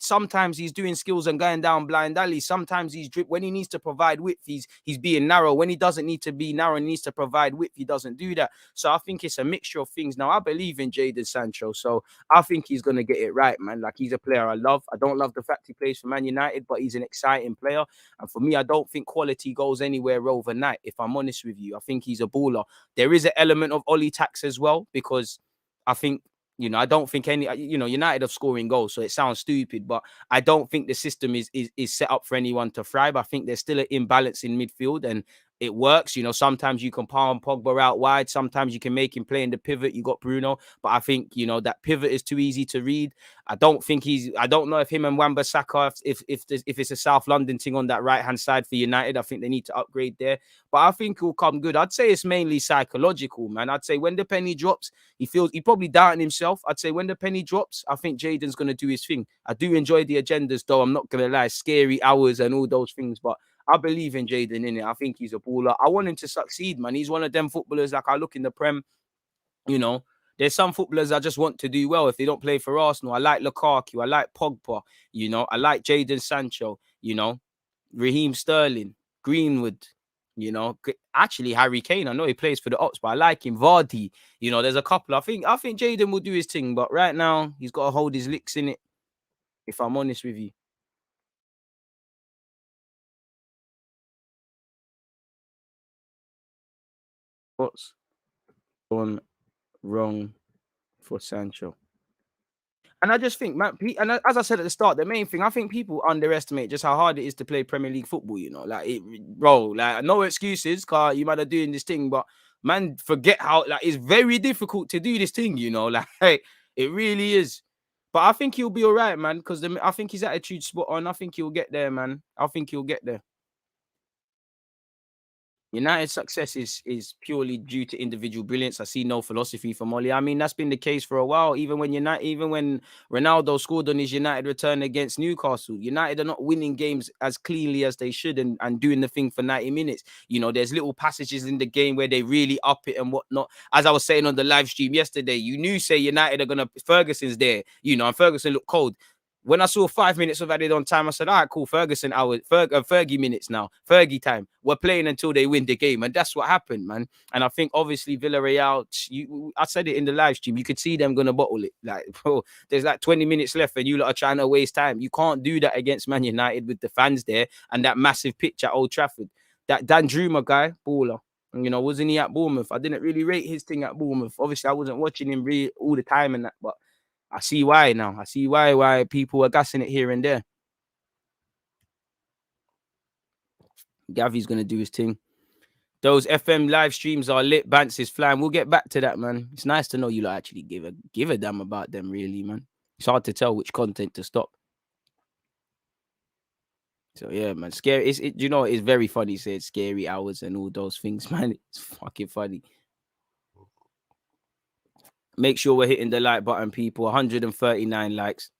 sometimes he's doing skills and going down blind alleys. Sometimes he's when he needs to provide width, he's being narrow. When he doesn't need to be narrow and needs to provide width, he doesn't do that. So I think it's a mixture of things. Now, I believe in Jadon Sancho, so I think he's going to get it right, man. He's a player I love. I don't love the fact he plays for Man United, but he's an exciting player. And for me, I don't think quality goes anywhere overnight, if I'm honest with you. I think he's a baller. There is an element of Ollie tax as well, because I think, I don't think United are scoring goals, so it sounds stupid, but I don't think the system is set up for anyone to thrive. I think there's still an imbalance in midfield, and it works. You know, sometimes you can palm Pogba out wide. Sometimes you can make him play in the pivot. You got Bruno. But I think, you know, that pivot is too easy to read. I don't know if him and Wan-Bissaka, if it's a South London thing on that right-hand side for United. I think they need to upgrade there. But I think he'll come good. I'd say it's mainly psychological, man. I'd say when the penny drops, he probably doubting himself. I'd say when the penny drops, I think Jadon's going to do his thing. I do enjoy the agendas, though. I'm not going to lie. Scary hours and all those things. But I believe in Jadon, innit? I think he's a baller. I want him to succeed, man. He's one of them footballers, like I look in the Prem, you know, there's some footballers I just want to do well if they don't play for Arsenal. I like Lukaku. I like Pogba. You know, I like Jadon Sancho. You know, Raheem Sterling, Greenwood. You know, actually Harry Kane. I know he plays for the Ops, but I like him. Vardy. You know, there's a couple. I think Jadon will do his thing, but right now he's got to hold his licks in it. If I'm honest with you. What's gone wrong for Sancho? And I just think, man, and as I said at the start, the main thing, I think people underestimate just how hard it is to play Premier League football, you know, bro, like, no excuses, car, you might have doing this thing, but man, forget how, like, it's very difficult to do this thing, you know, like, it really is. But I think he'll be all right, man, because I think his attitude's spot on. I think he'll get there, man. I think he'll get there. United's success is purely due to individual brilliance. I see no philosophy from Oli. I mean, that's been the case for a while. Even when Ronaldo scored on his United return against Newcastle, United are not winning games as cleanly as they should and doing the thing for 90 minutes. You know, there's little passages in the game where they really up it and whatnot. As I was saying on the live stream yesterday, you knew, say, United are gonna Ferguson's there, you know, and Ferguson looked cold. When I saw 5 minutes of added on time, I said, all right, cool, Ferguson hour, Fergie minutes now, Fergie time. We're playing until they win the game. And that's what happened, man. And I think, obviously, Villarreal, I said it in the live stream, you could see them going to bottle it. Like, bro, there's like 20 minutes left and you lot are trying to waste time. You can't do that against Man United with the fans there and that massive pitch at Old Trafford. That Dan Druma guy, baller. You know, wasn't he at Bournemouth? I didn't really rate his thing at Bournemouth. Obviously, I wasn't watching him all the time and that, but I see why now. I see why people are gassing it here and there. Gavi's gonna do his thing. Those FM live streams are lit. Bants is flying. We'll get back to that, man. It's nice to know you lot actually give a damn about them, really, man. It's hard to tell which content to stop. So yeah, man. Scary. You know, it's very funny. Say scary hours and all those things, man. It's fucking funny. Make sure we're hitting the like button, people. 139 likes.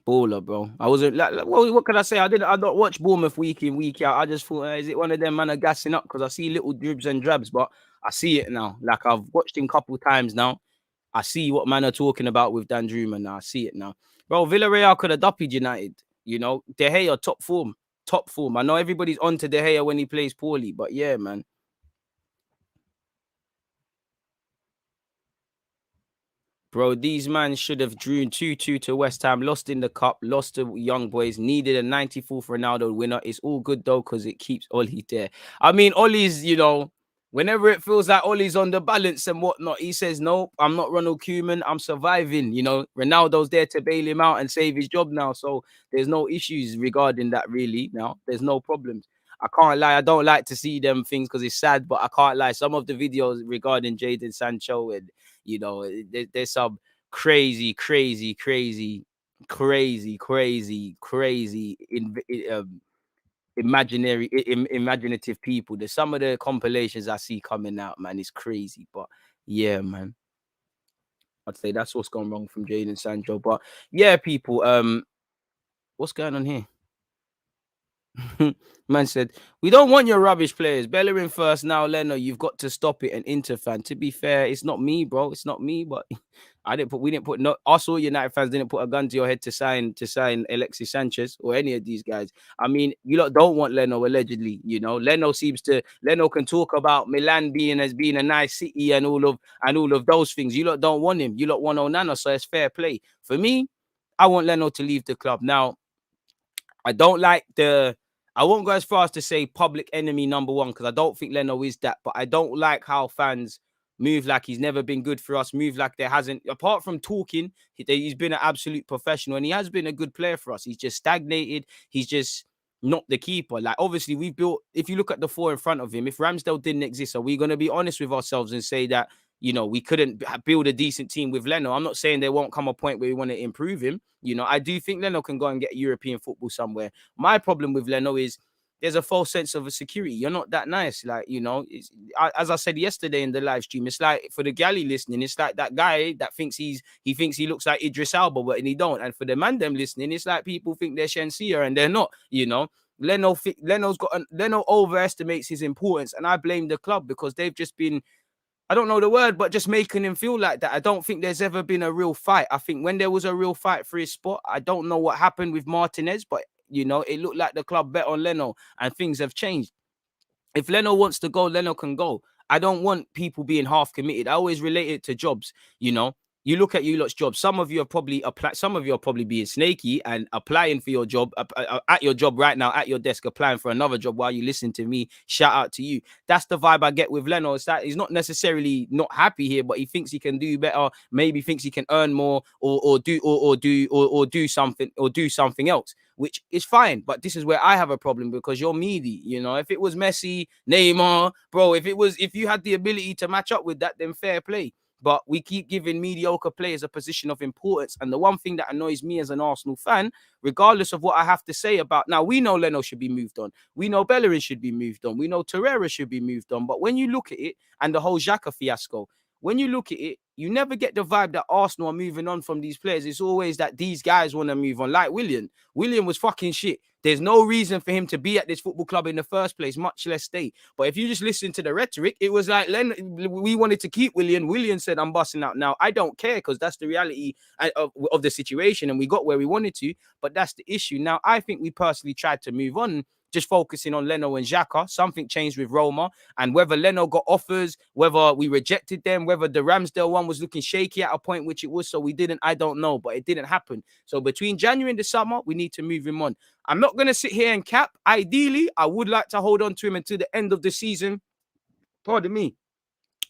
Baller, bro. I wasn't like, what can I say? I don't watch Bournemouth week in, week out. I just thought, is it one of them man are gassing up? Because I see little dribs and drabs, but I see it now. Like, I've watched him a couple times now. I see what man are talking about with Dan Druma now. I see it now. Bro, Villarreal could have duppied United. You know, De Gea, top form. Top form. I know everybody's on to De Gea when he plays poorly, but yeah, man. Bro, these man should have drew 2-2 to West Ham, lost in the cup, lost to Young Boys, needed a 94th Ronaldo winner. It's all good though, because it keeps Oli there. I mean, Oli's, you know, whenever it feels like Oli's on the balance and whatnot, he says, no, I'm not Ronald Koeman, I'm surviving. You know, Ronaldo's there to bail him out and save his job now. So there's no issues regarding that, really. Now, there's no problems. I can't lie, I don't like to see them things because it's sad, but I can't lie. Some of the videos regarding Jadon Sancho and, you know, there's some crazy imaginative people. There's some of the compilations I see coming out, man. It's crazy, but yeah, man. I'd say that's what's gone wrong from Jadon Sancho. But yeah, people, what's going on here? Man said, we don't want your rubbish players. Bellerin first now, Leno. You've got to stop it. And Inter fan. To be fair, it's not me, bro. It's not me, but we didn't put us all United fans didn't put a gun to your head to sign Alexis Sanchez or any of these guys. I mean, you lot don't want Leno, allegedly. You know, Leno can talk about Milan being a nice city and all of those things. You lot don't want him. You lot want Onana, so it's fair play. For me, I want Leno to leave the club. Now, I won't go as far as to say public enemy number one, because I don't think Leno is that, but I don't like how fans move like he's never been good for us, move like there hasn't, apart from talking, he's been an absolute professional and he has been a good player for us. He's just stagnated. He's just not the keeper. Like, obviously, we've built, if you look at the four in front of him, if Ramsdale didn't exist, are we going to be honest with ourselves and say that, you know, we couldn't build a decent team with Leno? I'm not saying there won't come a point where we want to improve him. You know, I do think Leno can go and get European football somewhere. My problem with Leno is there's a false sense of a security. You're not that nice. Like, you know, as I said yesterday in the live stream, it's like, for the galley listening, it's like that guy that thinks he thinks he looks like Idris Elba, but he don't. And for the man them listening, it's like people think they're Shenseea and they're not, you know. Leno overestimates his importance, and I blame the club because they've just been, I don't know the word, but just making him feel like that. I don't think there's ever been a real fight. I think when there was a real fight for his spot, I don't know what happened with Martinez, but, you know, it looked like the club bet on Leno and things have changed. If Leno wants to go, Leno can go. I don't want people being half committed. I always relate it to jobs, you know. You look at you lot's jobs. Some of you are probably being snaky and applying for your job at your job right now, at your desk, applying for another job while you listen to me. Shout out to you. That's the vibe I get with Leno. It's that he's not necessarily not happy here, but he thinks he can do better. Maybe thinks he can earn more or do something else, which is fine. But this is where I have a problem because you're meaty. You know, if it was Messi, Neymar, bro, if you had the ability to match up with that, then fair play. But we keep giving mediocre players a position of importance. And the one thing that annoys me as an Arsenal fan, regardless of what I have to say about, now we know Leno should be moved on. We know Bellerin should be moved on. We know Torreira should be moved on. But when you look at it, and the whole Xhaka fiasco, when you look at it, you never get the vibe that Arsenal are moving on from these players. It's always that these guys want to move on. Like Willian. Willian was fucking shit. There's no reason for him to be at this football club in the first place, much less stay. But if you just listen to the rhetoric, it was like, we wanted to keep Willian. Willian said, I'm busting out. Now, I don't care because that's the reality of the situation and we got where we wanted to, but that's the issue. Now, I think we personally tried to move on, just focusing on Leno and Xhaka. Something changed with Roma, and whether Leno got offers, whether we rejected them, whether the Ramsdale one was looking shaky at a point, which it was, so we didn't, I don't know, but it didn't happen. So between January and the summer, we need to move him on. I'm not going to sit here and cap. Ideally, I would like to hold on to him until the end of the season. Pardon me.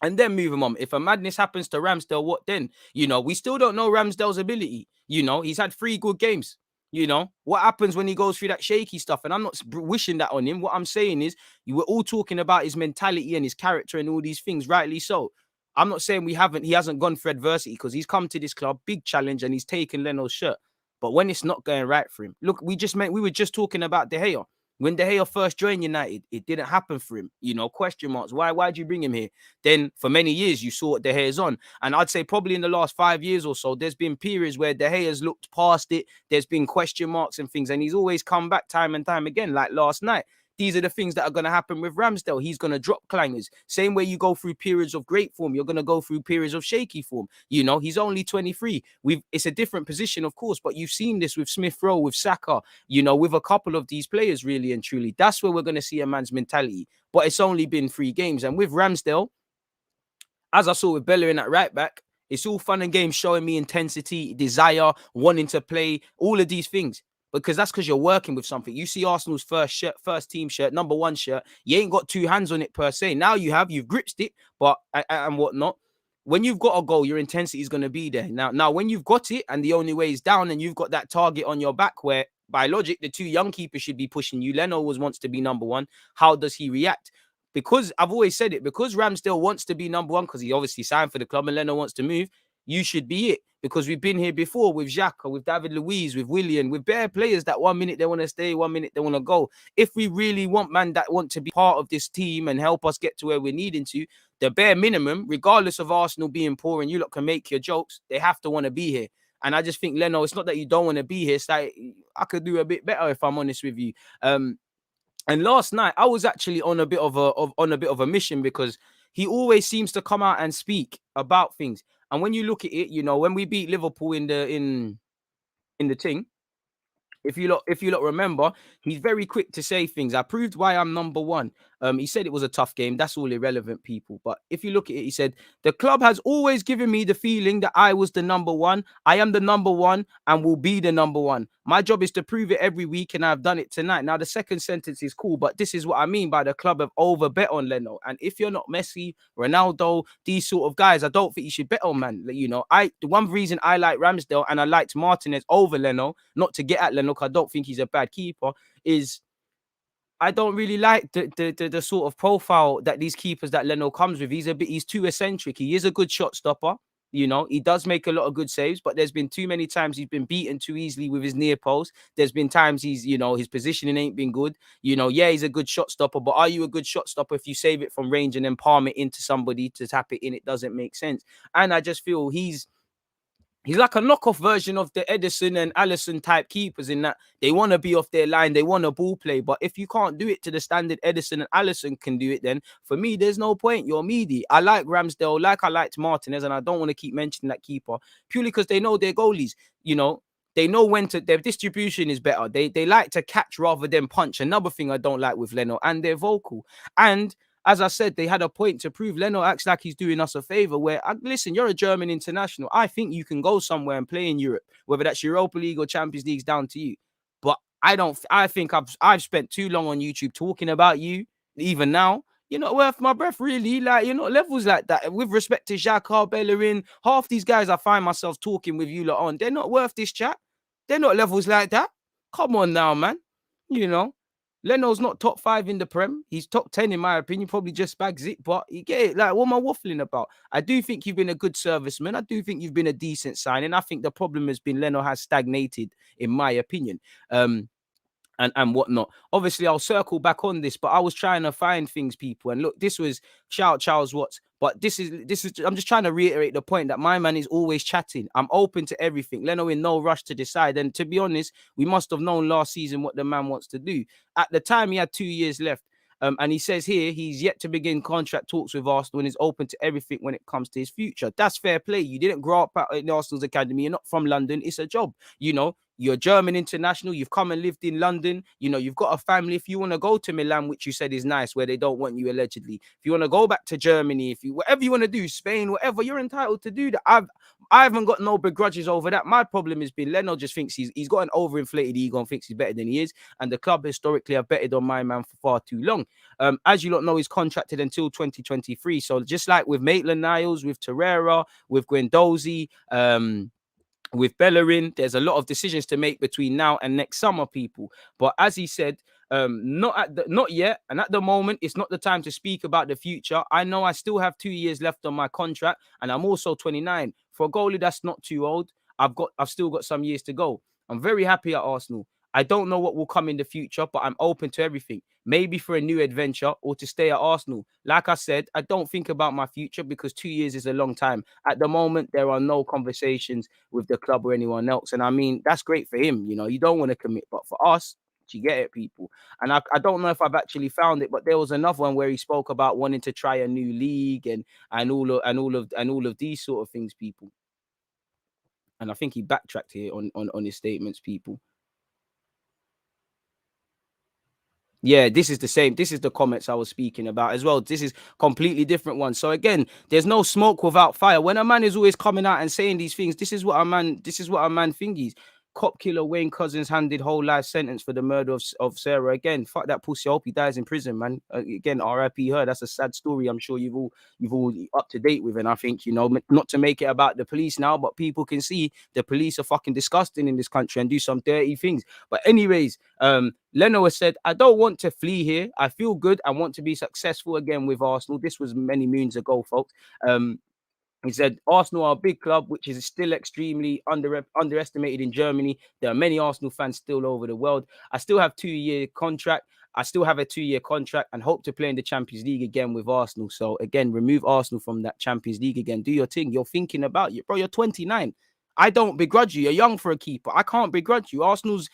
And then move him on. If a madness happens to Ramsdale, what then? You know, we still don't know Ramsdale's ability. You know, he's had 3 good games. You know, what happens when he goes through that shaky stuff? And I'm not wishing that on him. What I'm saying is, you were all talking about his mentality and his character and all these things, rightly so. I'm not saying he hasn't gone through adversity because he's come to this club, big challenge, and he's taken Leno's shirt. But when it's not going right for him, look, we were just talking about De Gea. When De Gea first joined United, it didn't happen for him. You know, question marks. Why'd you bring him here? Then for many years, you saw what De Gea's on. And I'd say probably in the last 5 years or so, there's been periods where De Gea's looked past it. There's been question marks and things. And he's always come back time and time again, like last night. These are the things that are going to happen with Ramsdale. He's going to drop clangers. Same way you go through periods of great form, you're going to go through periods of shaky form. You know, he's only 23. It's a different position, of course, but you've seen this with Smith Rowe, with Saka, you know, with a couple of these players, really and truly. That's where we're going to see a man's mentality. But it's only been 3 games. And with Ramsdale, as I saw with Bellerin at right back, it's all fun and games showing me intensity, desire, wanting to play, all of these things. Because that's because you're working with something. You see Arsenal's first team shirt, number 1 shirt. You ain't got 2 hands on it per se. Now you've gripped it, but and whatnot. When you've got a goal, your intensity is going to be there. Now, when you've got it and the only way is down and you've got that target on your back where, by logic, the 2 young keepers should be pushing you. Leno wants to be number 1. How does he react? Because I've always said it, because Ramsdale wants to be number 1, because he obviously signed for the club and Leno wants to move, you should be it. Because we've been here before with Xhaka, with David Luiz, with Willian, with bare players that 1 minute they want to stay, 1 minute they want to go. If we really want man that want to be part of this team and help us get to where we're needing to, the bare minimum, regardless of Arsenal being poor and you lot can make your jokes, they have to want to be here. And I just think, Leno, it's not that you don't want to be here. It's like, I could do a bit better if I'm honest with you. And last night, I was actually on a bit of a mission because he always seems to come out and speak about things. And when you look at it, you know, when we beat Liverpool in the thing, if you lot remember, he's very quick to say things. I proved why I'm number one. He said it was a tough game. That's all irrelevant, people. But if you look at it, he said, the club has always given me the feeling that I was the number one. I am the number one and will be the number one. My job is to prove it every week, and I've done it tonight. Now, the second sentence is cool, but this is what I mean by the club have overbet on Leno. And if you're not Messi, Ronaldo, these sort of guys, I don't think you should bet on, man. You know, the one reason I like Ramsdale and I liked Martinez over Leno, not to get at Leno, I don't think he's a bad keeper, is I don't really like the sort of profile that these keepers that Leno comes with. He's too eccentric. He is a good shot stopper. You know, he does make a lot of good saves, but there's been too many times he's been beaten too easily with his near post. There's been times his positioning ain't been good. You know, yeah, he's a good shot stopper, but are you a good shot stopper if you save it from range and then palm it into somebody to tap it in? It doesn't make sense. And I just feel he's like a knockoff version of the Edison and Allison type keepers in that they want to be off their line, they want to ball play. But if you can't do it to the standard Edison and Allison can do it, then for me, there's no point. You're meaty. I like Ramsdale, like I liked Martinez, and I don't want to keep mentioning that keeper purely because they know they're goalies. You know, they know when to, their distribution is better. They like to catch rather than punch. Another thing I don't like with Leno, and they're vocal. And as I said, they had a point to prove. Leno acts like he's doing us a favor where, listen, you're a German international. I think you can go somewhere and play in Europe, whether that's Europa League or Champions League's down to you. But I think I've spent too long on YouTube talking about you. Even now, you're not worth my breath, really. Like, you're not levels like that. With respect to Xhaka, Bellerin, half these guys I find myself talking with you lot on, they're not worth this chat. They're not levels like that. Come on now, man. You know. Leno's not top 5 in the Prem. He's top 10 in my opinion. Probably just bags it, but you get it. Like, what am I waffling about? I do think you've been a good serviceman. I do think you've been a decent signing. I think the problem has been Leno has stagnated, in my opinion. And whatnot. Obviously, I'll circle back on this, but I was trying to find things, people. And look, this was shout Charles Watts. But this is I'm just trying to reiterate the point that my man is always chatting. I'm open to everything. Leno in no rush to decide. And to be honest, we must have known last season what the man wants to do. At the time, he had 2 years left. And he says here he's yet to begin contract talks with Arsenal and is open to everything when it comes to his future. That's fair play. You didn't grow up in Arsenal's academy. You're not from London. It's a job. You know, you're German international. You've come and lived in London. You know, you've got a family. If you want to go to Milan, which you said is nice, where they don't want you allegedly. If you want to go back to Germany, whatever you want to do, Spain, whatever, you're entitled to do that. I haven't got no begrudges over that. My problem has been Leno just thinks he's got an overinflated ego and thinks he's better than he is. And the club historically have betted on my man for far too long. As you lot know, he's contracted until 2023. So just like with Maitland-Niles, with Torreira, with Guendouzi, with Bellerin, there's a lot of decisions to make between now and next summer, people. But as he said, not yet, and at the moment, it's not the time to speak about the future. I know I still have 2 years left on my contract, and I'm also 29. For a goalie, that's not too old. I've still got some years to go. I'm very happy at Arsenal. I don't know what will come in the future, but I'm open to everything. Maybe for a new adventure or to stay at Arsenal. Like I said, I don't think about my future because 2 years is a long time. At the moment, there are no conversations with the club or anyone else. And I mean, that's great for him. You know, you don't want to commit, but for us, you get it, people. And I don't know if I've actually found it, but there was another one where he spoke about wanting to try a new league and all of these sort of things, people. And I think he backtracked here on his statements, people. Yeah, this is the same. This is the comments I was speaking about as well. This is completely different one. So again, there's no smoke without fire. When a man is always coming out and saying these things, this is what a man thingies. Cop killer Wayne Cousins handed whole life sentence for the murder of Sarah. Again, fuck that pussy. I hope he dies in prison, man. Again, R.I.P. her. That's a sad story. I'm sure you've all up to date with. And I think, you know, not to make it about the police now, but people can see the police are fucking disgusting in this country and do some dirty things. But anyways, Leno has said, I don't want to flee here. I feel good. I want to be successful again with Arsenal. This was many moons ago, folks. He said, Arsenal are a big club, which is still extremely underestimated in Germany. There are many Arsenal fans still over the world. I still have a 2-year contract and hope to play in the Champions League again with Arsenal. So again, remove Arsenal from that Champions League again. Do your thing. You're thinking about you, bro. You're 29. I don't begrudge you. You're young for a keeper. I can't begrudge you. Arsenal's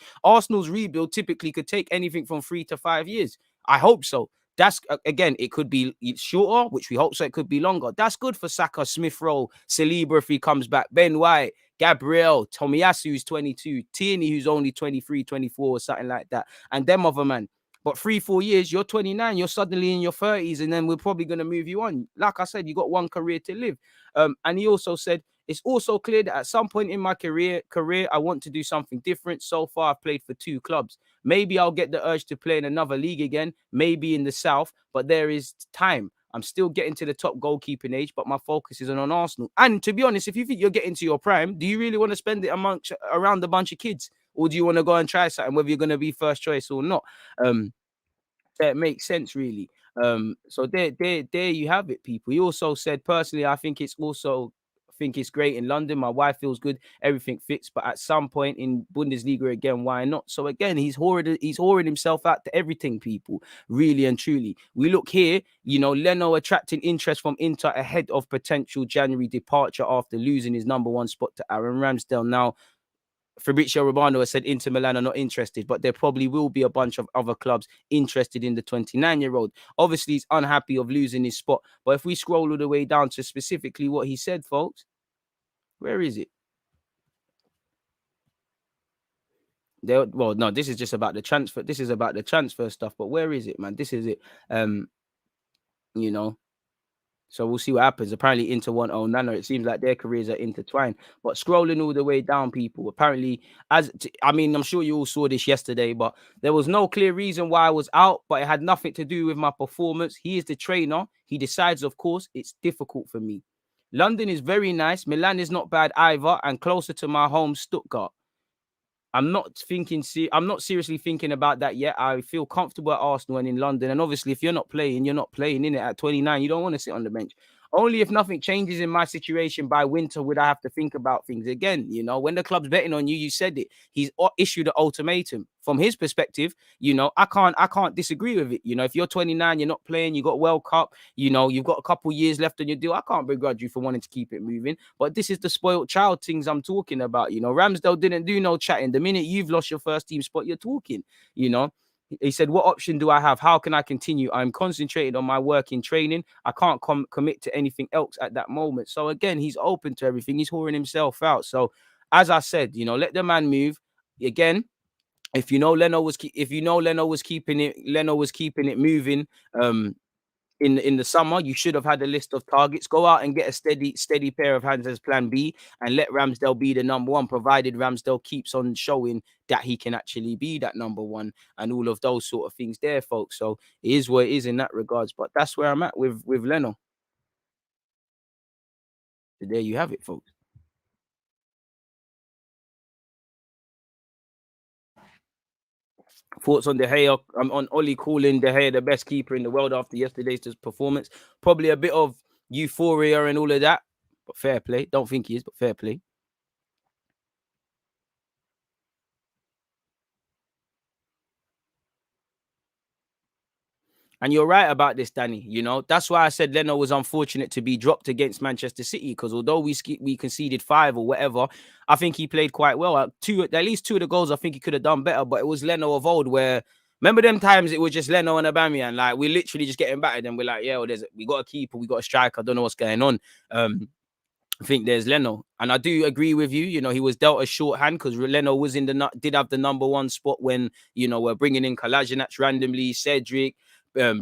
rebuild typically could take anything from 3 to 5 years. I hope so. That's again, it could be shorter, which we hope so. It could be longer. That's good for Saka, Smith Rowe, Saliba if he comes back, Ben White, Gabriel, Tomiyasu, who's 22, Tierney, who's only 23, 24, or something like that, and them other man. But 3-4 years, you're 29, you're suddenly in your 30s, and then we're probably going to move you on. Like I said, you got one career to live. And he also said, it's also clear that at some point in my career, I want to do something different. So far, I've played for 2 clubs. Maybe I'll get the urge to play in another league again, maybe in the South, but there is time. I'm still getting to the top goalkeeping age, but my focus is on Arsenal. And to be honest, if you think you're getting to your prime, do you really want to spend it around a bunch of kids? Or do you want to go and try something, whether you're going to be first choice or not? That makes sense, really. So there you have it, people. He also said, personally, I think it's great in London. My wife feels good, everything fits. But at some point in Bundesliga again, why not? So again, he's whoring himself out to everything, people. Really and truly. We look here, Leno attracting interest from Inter ahead of potential January departure after losing his number 1 spot to Aaron Ramsdale. Now, Fabrizio Romano has said Inter Milan are not interested, but there probably will be a bunch of other clubs interested in the 29-year-old. Obviously, he's unhappy of losing his spot. But if we scroll all the way down to specifically what he said, folks, where is it? Well, no, this is just about the transfer. This is about the transfer stuff. But where is it, man? This is it. You know. So we'll see what happens. Apparently, Inter want Onana. It seems like their careers are intertwined. But scrolling all the way down, people, apparently, I'm sure you all saw this yesterday, but there was no clear reason why I was out, but it had nothing to do with my performance. He is the trainer. He decides, of course, it's difficult for me. London is very nice. Milan is not bad either, and closer to my home, Stuttgart. I'm not seriously thinking about that yet. I feel comfortable at Arsenal and in London. And obviously, if you're not playing, you're not playing in it at 29. You don't want to sit on the bench. Only if nothing changes in my situation by winter would I have to think about things again. When the club's betting on you, you said it. He's issued an ultimatum. From his perspective, I can't disagree with it. If you're 29, you're not playing, you got World Cup, you've got a couple years left on your deal. I can't begrudge you for wanting to keep it moving. But this is the spoiled child things I'm talking about. Ramsdale didn't do no chatting. The minute you've lost your first team spot, you're talking. He said, what option do I have? How can I continue? I'm concentrated on my work in training. I can't commit to anything else at that moment. So again, he's open to everything. He's whoring himself out. So as I said, let the man move. Again, if Leno was keeping it moving in the summer, you should have had a list of targets. Go out and get a steady pair of hands as plan B and let Ramsdale be the number 1, provided Ramsdale keeps on showing that he can actually be that number 1 and all of those sort of things there, folks. So it is what it is in that regards. But that's where I'm at with Leno. So there you have it, folks. Thoughts on De Gea? On Oli calling De Gea the best keeper in the world after yesterday's performance. Probably a bit of euphoria and all of that, but fair play. Don't think he is, but fair play. And you're right about this, Danny. That's why I said Leno was unfortunate to be dropped against Manchester City, because although we conceded 5 or whatever, I think he played quite well. At least 2 of the goals, I think he could have done better. But it was Leno of old, where remember them times it was just Leno and Aubameyang, like we're literally just getting battered, and we're like, yeah, we got a keeper, we got a striker. I don't know what's going on. I think there's Leno, and I do agree with you. He was dealt a shorthand because Leno was did have the number 1 spot when we're bringing in Kolasinac randomly, Cedric,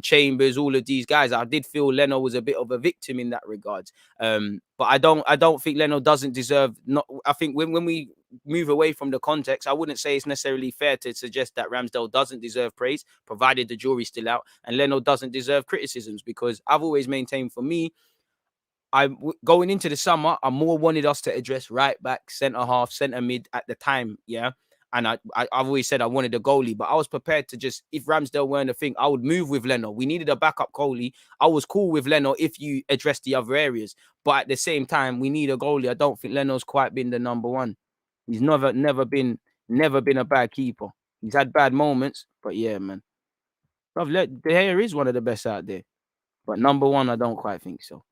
Chambers, all of these guys. I did feel Leno was a bit of a victim in that regard. But I don't think Leno doesn't deserve. I think when we move away from the context, I wouldn't say it's necessarily fair to suggest that Ramsdale doesn't deserve praise, provided the jury's still out, and Leno doesn't deserve criticisms, because I've always maintained, for me, going into the summer, I more wanted us to address right back, centre half, centre mid at the time, yeah. And I've always said I wanted a goalie, but I was prepared to just, if Ramsdale weren't a thing, I would move with Leno. We needed a backup goalie. I was cool with Leno if you address the other areas, but at the same time, we need a goalie. I don't think Leno's quite been the number 1. He's never been a bad keeper. He's had bad moments, but yeah, man. De Gea is one of the best out there, but number 1, I don't quite think so.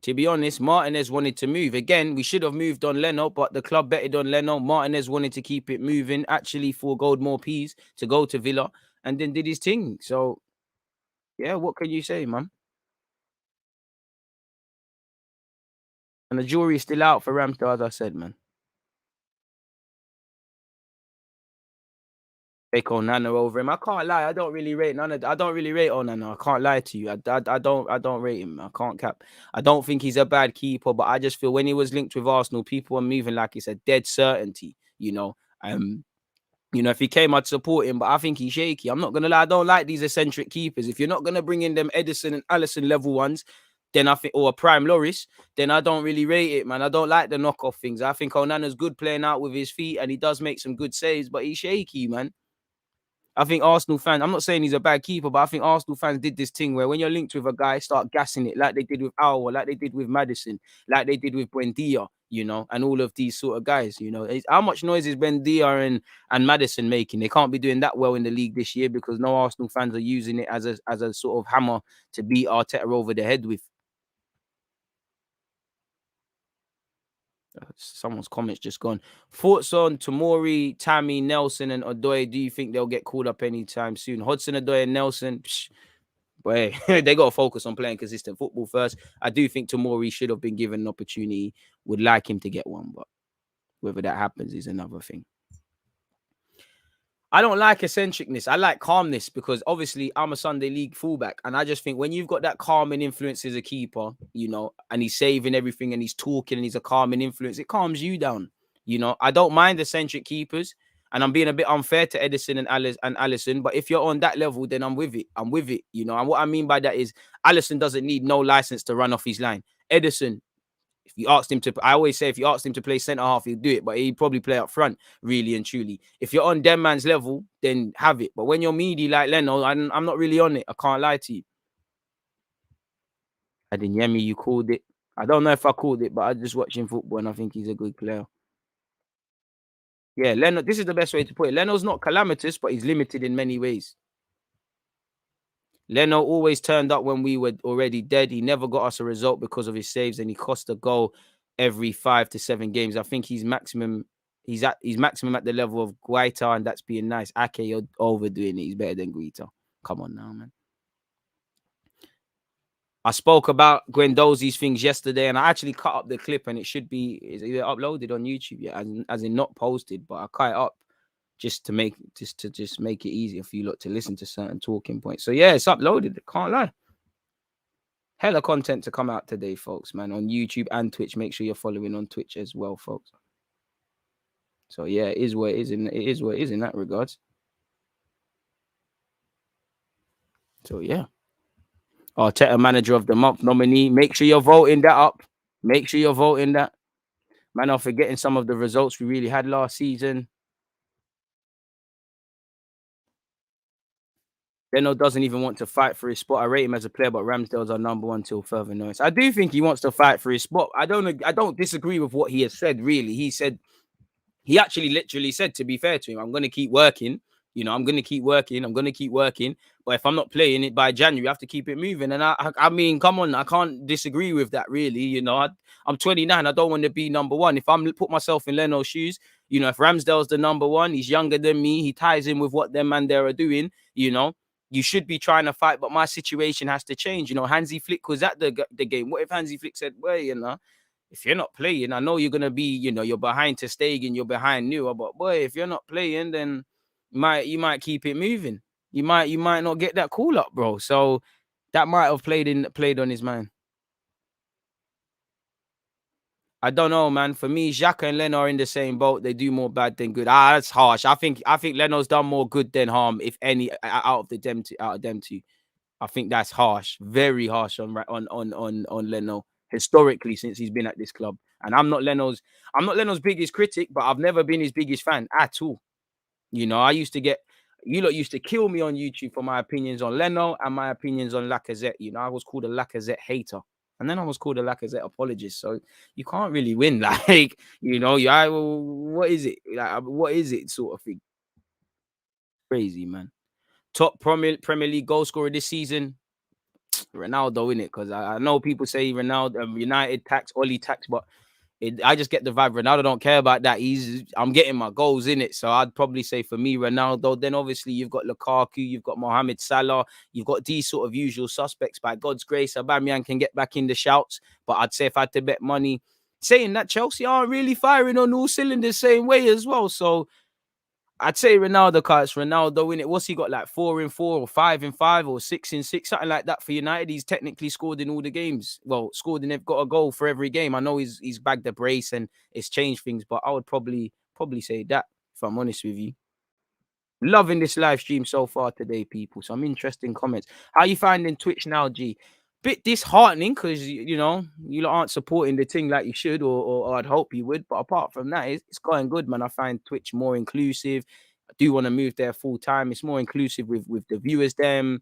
To be honest, Martinez wanted to move. Again, we should have moved on Leno, but the club betted on Leno. Martinez wanted to keep it moving, actually foregoed more P's to go to Villa, and then did his thing. So, yeah, what can you say, man? And the jury's still out for Ramsdale, as I said, man. Take Onana over him. I can't lie. I don't really rate I don't really rate Onana. I can't lie to you. I don't rate him. I can't cap. I don't think he's a bad keeper, but I just feel when he was linked with Arsenal, people were moving like it's a dead certainty. If he came, I'd support him, but I think he's shaky. I'm not gonna lie. I don't like these eccentric keepers. If you're not gonna bring in them Edison and Allison level ones, then I think, or a Prime Loris, then I don't really rate it, man. I don't like the knockoff things. I think Onana's good playing out with his feet, and he does make some good saves, but he's shaky, man. I think Arsenal fans, I'm not saying he's a bad keeper, but I think Arsenal fans did this thing where when you're linked with a guy, start gassing it like they did with Aouar, like they did with Maddison, like they did with Buendia, and all of these sort of guys, How much noise is Buendia and Maddison making? They can't be doing that well in the league this year because no Arsenal fans are using it as a sort of hammer to beat Arteta over the head with. Someone's comments just gone. Thoughts on Tomori, Tammy, Nelson, and Odoi? Do you think they'll get called up anytime soon? Hudson, Odoi, and Nelson, boy, they got to focus on playing consistent football first. I do think Tomori should have been given an opportunity. Would like him to get one, but whether that happens is another thing. I don't like eccentricness. I like calmness because obviously I'm a Sunday League fullback. And I just think when you've got that calming influence as a keeper, and he's saving everything and he's talking and he's a calming influence, it calms you down. I don't mind eccentric keepers. And I'm being a bit unfair to Edison and Allison. But if you're on that level, then I'm with it. I'm with it. And what I mean by that is Allison doesn't need no license to run off his line. Edison, if you asked him to, I always say if you asked him to play centre half, he'd do it, but he'd probably play up front, really and truly. If you're on them man's level, then have it. But when you're meaty like Leno, I'm not really on it. I can't lie to you. Adeyemi, you called it. I don't know if I called it, but I just watching football and I think he's a good player. Yeah, Leno, this is the best way to put it. Leno's not calamitous, but he's limited in many ways. Leno always turned up when we were already dead. He never got us a result because of his saves, and he cost a goal every 5 to 7 games. I think he's maximum. He's maximum at the level of Guaita, and that's being nice. Ake, you're overdoing it. He's better than Guaita. Come on now, man. I spoke about Guendouzi's things yesterday, and I actually cut up the clip, and it should be either uploaded on YouTube yet, as in not posted, but I cut it up just to make it easier for you lot to listen to certain talking points. So yeah, it's uploaded. Can't lie. Hella content to come out today, folks, man, on YouTube and Twitch. Make sure you're following on Twitch as well, folks. So yeah, it is what it is. It is what it is in that regards. So yeah. Arteta Manager of the Month nominee. Make sure you're voting that up. Make sure you're voting that. Man, I'm forgetting some of the results we really had last season. Leno doesn't even want to fight for his spot. I rate him as a player, but Ramsdale's our number one till further notice. I do think he wants to fight for his spot. I don't disagree with what he has said, really. He actually literally said, to be fair to him, I'm going to keep working. I'm going to keep working. I'm going to keep working. But if I'm not playing it by January, I have to keep it moving. And I mean, come on, I can't disagree with that, really. I'm 29. I don't want to be number one. If I'm put myself in Leno's shoes, if Ramsdale's the number one, he's younger than me. He ties in with what them man there are doing, You should be trying to fight, but my situation has to change. Hansi Flick was at the game. What if Hansi Flick said, well, if you're not playing, I know you're going to be, you're behind Ter Stegen, you're behind Neuer, but boy, if you're not playing, then you might keep it moving. You might not get that call up, bro. So that might have played on his mind. I don't know, man. For me, Xhaka and Leno are in the same boat. They do more bad than good. That's harsh. I think Leno's done more good than harm, if any, out of them two. I think that's harsh, very harsh on Leno historically since he's been at this club. And I'm not Leno's biggest critic, but I've never been his biggest fan at all. I used to you lot used to kill me on YouTube for my opinions on Leno and my opinions on Lacazette. I was called a Lacazette hater. And then I was called a Lacazette apologist. So you can't really win. Like, what is it? Like, what is it sort of thing? Crazy, man. Top Premier League goal scorer this season, Ronaldo, innit? Because I know people say Ronaldo, United tax, Oli tax, but I just get the vibe. Ronaldo don't care about that. I'm getting my goals in it. So I'd probably say for me, Ronaldo. Then obviously you've got Lukaku, you've got Mohamed Salah, you've got these sort of usual suspects. By God's grace, Aubameyang can get back in the shouts. But I'd say if I had to bet money, saying that Chelsea aren't really firing on all cylinders same way as well. So I'd say Ronaldo, cause Ronaldo in it. What's he got, like 4-4 or 5-5 or 6-6, something like that for United? He's technically scored in all the games. Well, scored and they've got a goal for every game. I know he's bagged the brace and it's changed things, but I would probably say that, if I'm honest with you. Loving this live stream so far today, people. Some interesting comments. How you finding Twitch now, G? Bit disheartening because you know you lot aren't supporting the thing like you should, or I'd hope you would. But apart from that, it's going good, man. I find Twitch more inclusive. I do want to move there full time. It's more inclusive with the viewers, them.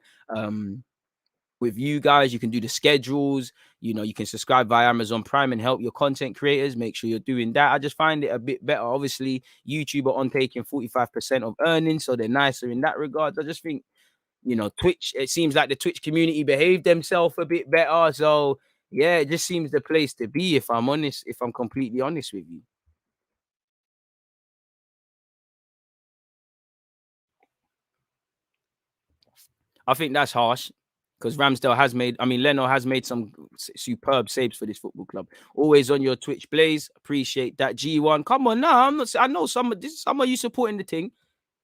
With you guys, you can do the schedules. You know, you can subscribe via Amazon Prime and help your content creators. Make sure you're doing that. I just find it a bit better. Obviously, YouTube are on taking 45% of earnings, so they're nicer in that regard. I just think, you know, Twitch, it seems like the Twitch community behaved themselves a bit better. So yeah, it just seems the place to be, if I'm honest, if I'm completely honest with you. I think that's harsh because Ramsdale has made, I mean, Leno has made some superb saves for this football club. Always on your Twitch, Blaze. Appreciate that. G1. Come on, now. I'm not, I know some of you supporting the thing.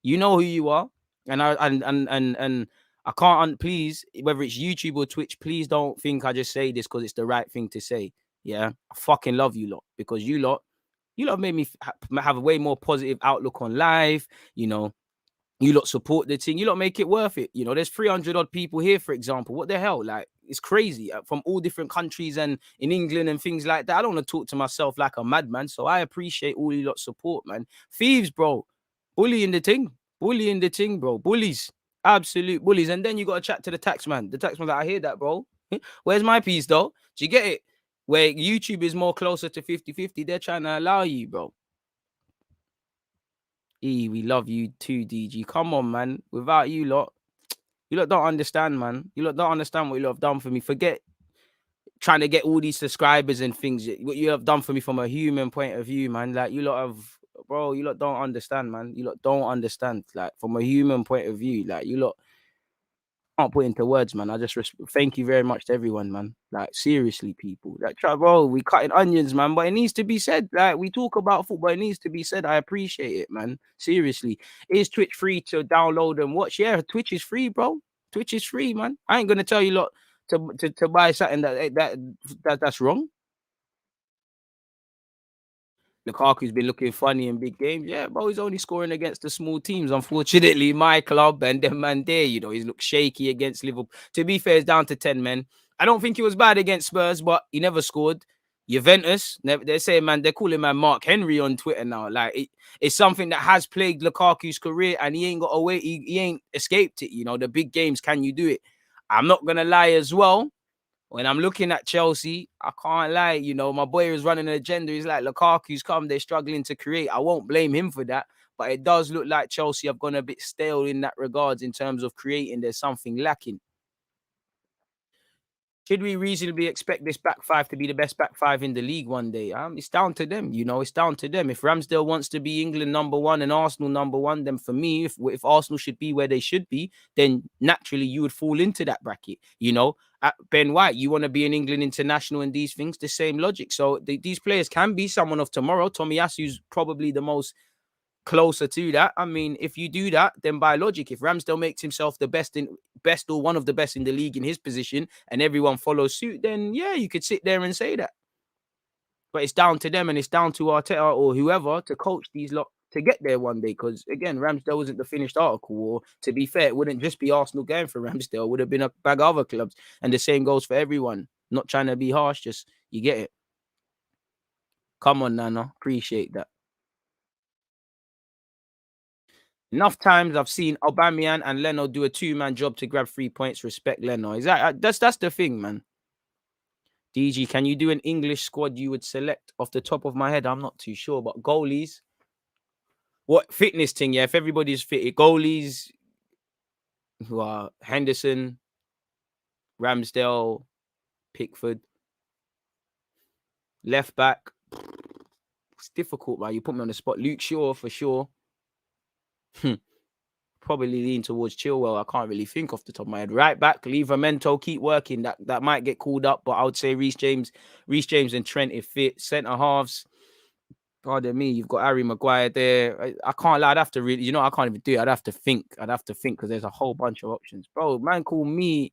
You know who you are. And I can't, please, whether it's YouTube or Twitch, please don't think I just say this because it's the right thing to say. Yeah. I fucking love you lot because you lot made me have a way more positive outlook on life. You know, you lot support the team. You lot make it worth it. You know, there's 300 odd people here, for example. What the hell? Like, it's crazy from all different countries and in England and things like that. I don't want to talk to myself like a madman. So I appreciate all you lot support, man. Thieves, bro. Bullying the thing. Bullying the thing, bro. Bullies. Absolute bullies. And then you got to chat to the taxman. The taxman, like, I hear that, bro. Where's my piece, though? Do you get it? Where YouTube is more closer to 50-50, they're trying to allow you, bro. We love you too, DG. Come on, man. Without you lot don't understand, man. You lot don't understand what you lot have done for me. Forget trying to get all these subscribers and things. What you have done for me from a human point of view, man. Like, you lot have, bro, you lot don't understand, man. You lot don't understand. Like, from a human point of view, like, you lot can't put into words, man. I just thank you very much to everyone, man. Like, seriously, people. Like, bro, we cutting onions, man, but it needs to be said. Like, we talk about football, it needs to be said. I appreciate it, man. Seriously. Is Twitch free to download and watch? Yeah, Twitch is free, bro. Twitch is free, man. I ain't gonna tell you lot to buy something that's wrong. Lukaku's been looking funny in big games. Yeah, bro, he's only scoring against the small teams. Unfortunately, my club and them man there, you know, he's looked shaky against Liverpool. To be fair, it's down to 10 men. I don't think he was bad against Spurs, but he never scored. Juventus, they're saying, man, they're calling man Mark Henry on Twitter now. Like, it's something that has plagued Lukaku's career, and he ain't got away. He ain't escaped it. You know, the big games, can you do it? I'm not gonna lie as well. When I'm looking at Chelsea, I can't lie. You know, my boy is running an agenda. He's like, Lukaku's come. They're struggling to create. I won't blame him for that. But it does look like Chelsea have gone a bit stale in that regards in terms of creating. There's something lacking. Should we reasonably expect this back five to be the best back five in the league one day? It's down to them, you know. It's down to them. If Ramsdale wants to be England number one and Arsenal number one, then for me, if Arsenal should be where they should be, then naturally you would fall into that bracket. You know, Ben White, you want to be an England international and these things, the same logic. So these players can be someone of tomorrow. Tomiyasu's probably the most closer to that. I mean, if you do that, then by logic, if Ramsdale makes himself the best or one of the best in the league in his position, and everyone follows suit, then yeah, you could sit there and say that. But it's down to them, and it's down to Arteta or whoever to coach these lot to get there one day. Because again, Ramsdale wasn't the finished article. Or to be fair, it wouldn't just be Arsenal going for Ramsdale. It would have been a bag of other clubs, and the same goes for everyone. Not trying to be harsh, just you get it. Come on, Nana, appreciate that. Enough times I've seen Aubameyang and Leno do a two-man job to grab 3 points. Respect Leno. Is that's the thing, man. DG, can you do an English squad you would select off the top of my head? I'm not too sure, but goalies. What fitness thing? Yeah, if everybody's fit, goalies who are Henderson, Ramsdale, Pickford, left back. It's difficult, man. You put me on the spot. Luke Shaw for sure. probably lean towards Chilwell. I can't really think off the top of my head. Right back, Livramento, keep working. That might get called up, but I would say Reece James and Trent if fit. Centre halves. Pardon me, you've got Harry Maguire there. I can't lie. I'd have to really, I can't even do it. I'd have to think because there's a whole bunch of options. Bro, man, call me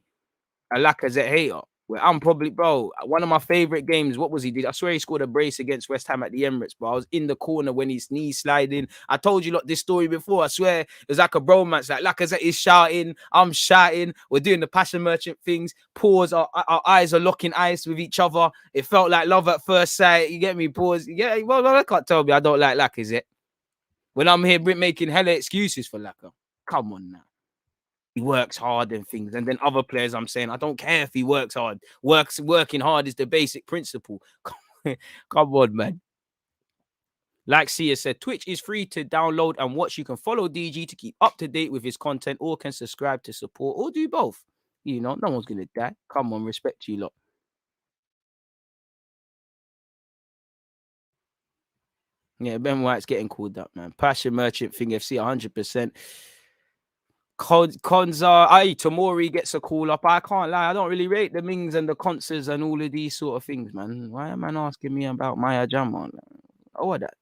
a Lacazette hater. Where I'm probably, bro, one of my favorite games. What was he did? I swear he scored a brace against West Ham at the Emirates, bro. I was in the corner when his knee sliding. I told you this story before. I swear it was like a bromance. Like Lacazette is shouting, I'm shouting. We're doing the passion merchant things. Pause. Our eyes are locking eyes with each other. It felt like love at first sight. You get me? Pause. Yeah. Well, I can't tell me I don't like Lacazette when I'm here making hella excuses for Lacazette. Come on now. He works hard and things. And then other players, I'm saying, I don't care if he works hard. Working hard is the basic principle. Come on, man. Like Sia said, Twitch is free to download and watch. You can follow DG to keep up to date with his content, or can subscribe to support, or do both. No one's going to die. Come on, respect you lot. Yeah, Ben White's getting called up, man. Passion Merchant thing, FC 100%. Konza, Tomori gets a call up. I can't lie, I don't really rate the Mings and the concerts and all of these sort of things, man. Why am I asking me about Maya Jama? Oh, that.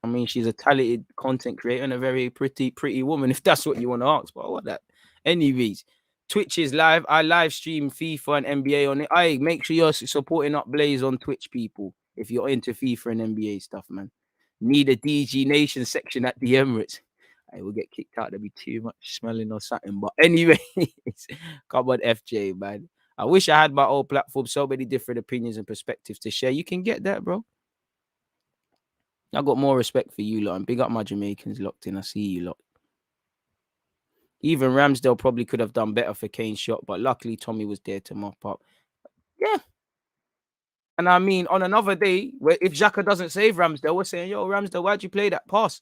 I mean, she's a talented content creator and a very pretty woman, if that's what you want to ask. But what that? Anyways, Twitch is live. I live stream FIFA and NBA on it. Make sure you're supporting up Blaze on Twitch, people. If you're into FIFA and NBA stuff, man. Need a DG Nation section at the Emirates. I will get kicked out. There'll be too much smelling or something. But anyway, come on, FJ, man. I wish I had my old platform. So many different opinions and perspectives to share. You can get that, bro. I got more respect for you lot, and big up my Jamaicans locked in. I see you lot. Even Ramsdale probably could have done better for Kane's shot, but luckily Tommy was there to mop up. Yeah. And I mean, on another day, where if Xhaka doesn't save Ramsdale, we're saying, yo, Ramsdale, why'd you play that pass?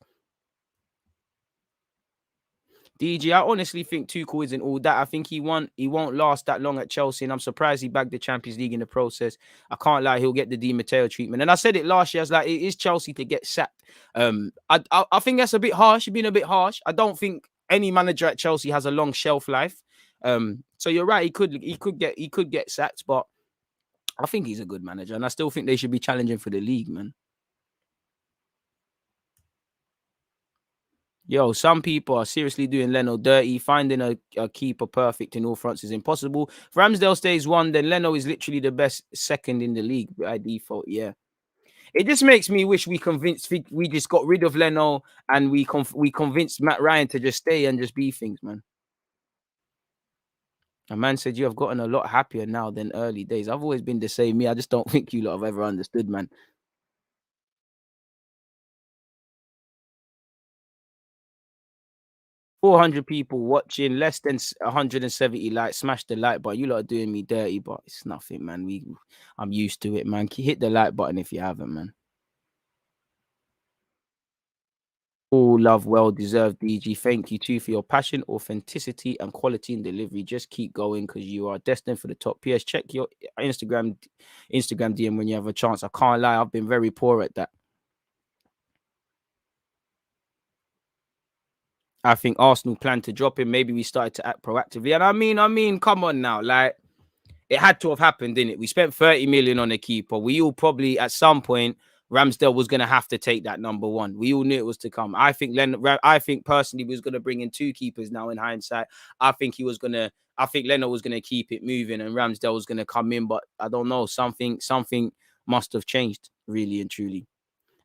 DG, I honestly think Tuchel isn't all that. I think he won't last that long at Chelsea, and I'm surprised he bagged the Champions League in the process. I can't lie, he'll get the Di Matteo treatment. And I said it last year, I was like, it is Chelsea to get sacked. I think that's a bit harsh. You've been a bit harsh. I don't think any manager at Chelsea has a long shelf life. So you're right, he could get sacked, but I think he's a good manager, and I still think they should be challenging for the league, man. Yo, some people are seriously doing Leno dirty. Finding a keeper perfect in all fronts is impossible. If Ramsdale stays one, then Leno is literally the best second in the league by default. Yeah. It just makes me wish we just got rid of Leno and we convinced Matt Ryan to just stay and just be things, man. A man said you have gotten a lot happier now than early days. I've always been the same. I just don't think you lot have ever understood, man. 400 people watching, less than 170 likes. Smash the like button. You lot are doing me dirty, but it's nothing, man. I'm used to it, man. Hit the like button if you haven't, man. All love, well deserved, DG. Thank you too for your passion, authenticity, and quality in delivery. Just keep going because you are destined for the top. PS, check your Instagram DM when you have a chance. I can't lie, I've been very poor at that. I think Arsenal planned to drop him. Maybe we started to act proactively. And I mean, come on now. Like, it had to have happened, didn't it? We spent 30 million on a keeper. We all probably, at some point, Ramsdale was going to have to take that number one. We all knew it was to come. I think personally, we was going to bring in two keepers now in hindsight. I think Leno was going to keep it moving and Ramsdale was going to come in. But I don't know. Something must have changed, really and truly.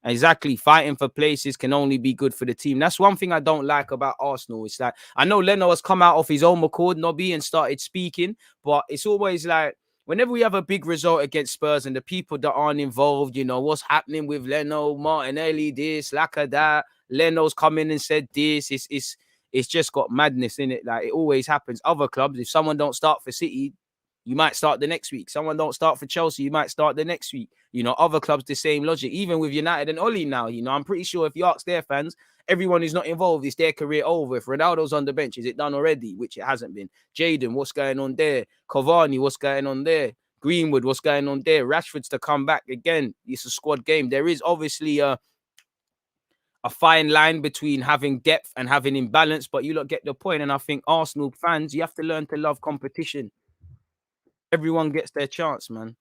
Exactly. Fighting for places can only be good for the team. That's one thing I don't like about Arsenal. It's like, I know Leno has come out of his own accord, Nobby, and started speaking, but it's always like, whenever we have a big result against Spurs and the people that aren't involved, what's happening with Leno, Martinelli, this, Laka, that, Leno's come in and said this. It's just got madness in it. Like, it always happens. Other clubs, if someone don't start for City, you might start the next week. Someone don't start for Chelsea, you might start the next week. Other clubs, the same logic. Even with United and Oli now, I'm pretty sure if you ask their fans, everyone who's not involved, is their career over. If Ronaldo's on the bench, is it done already? Which it hasn't been. Jadon, what's going on there? Cavani, what's going on there? Greenwood, what's going on there? Rashford's to come back again. It's a squad game. There is obviously a a fine line between having depth and having imbalance, but you lot get the point. And I think Arsenal fans, you have to learn to love competition. Everyone gets their chance, man.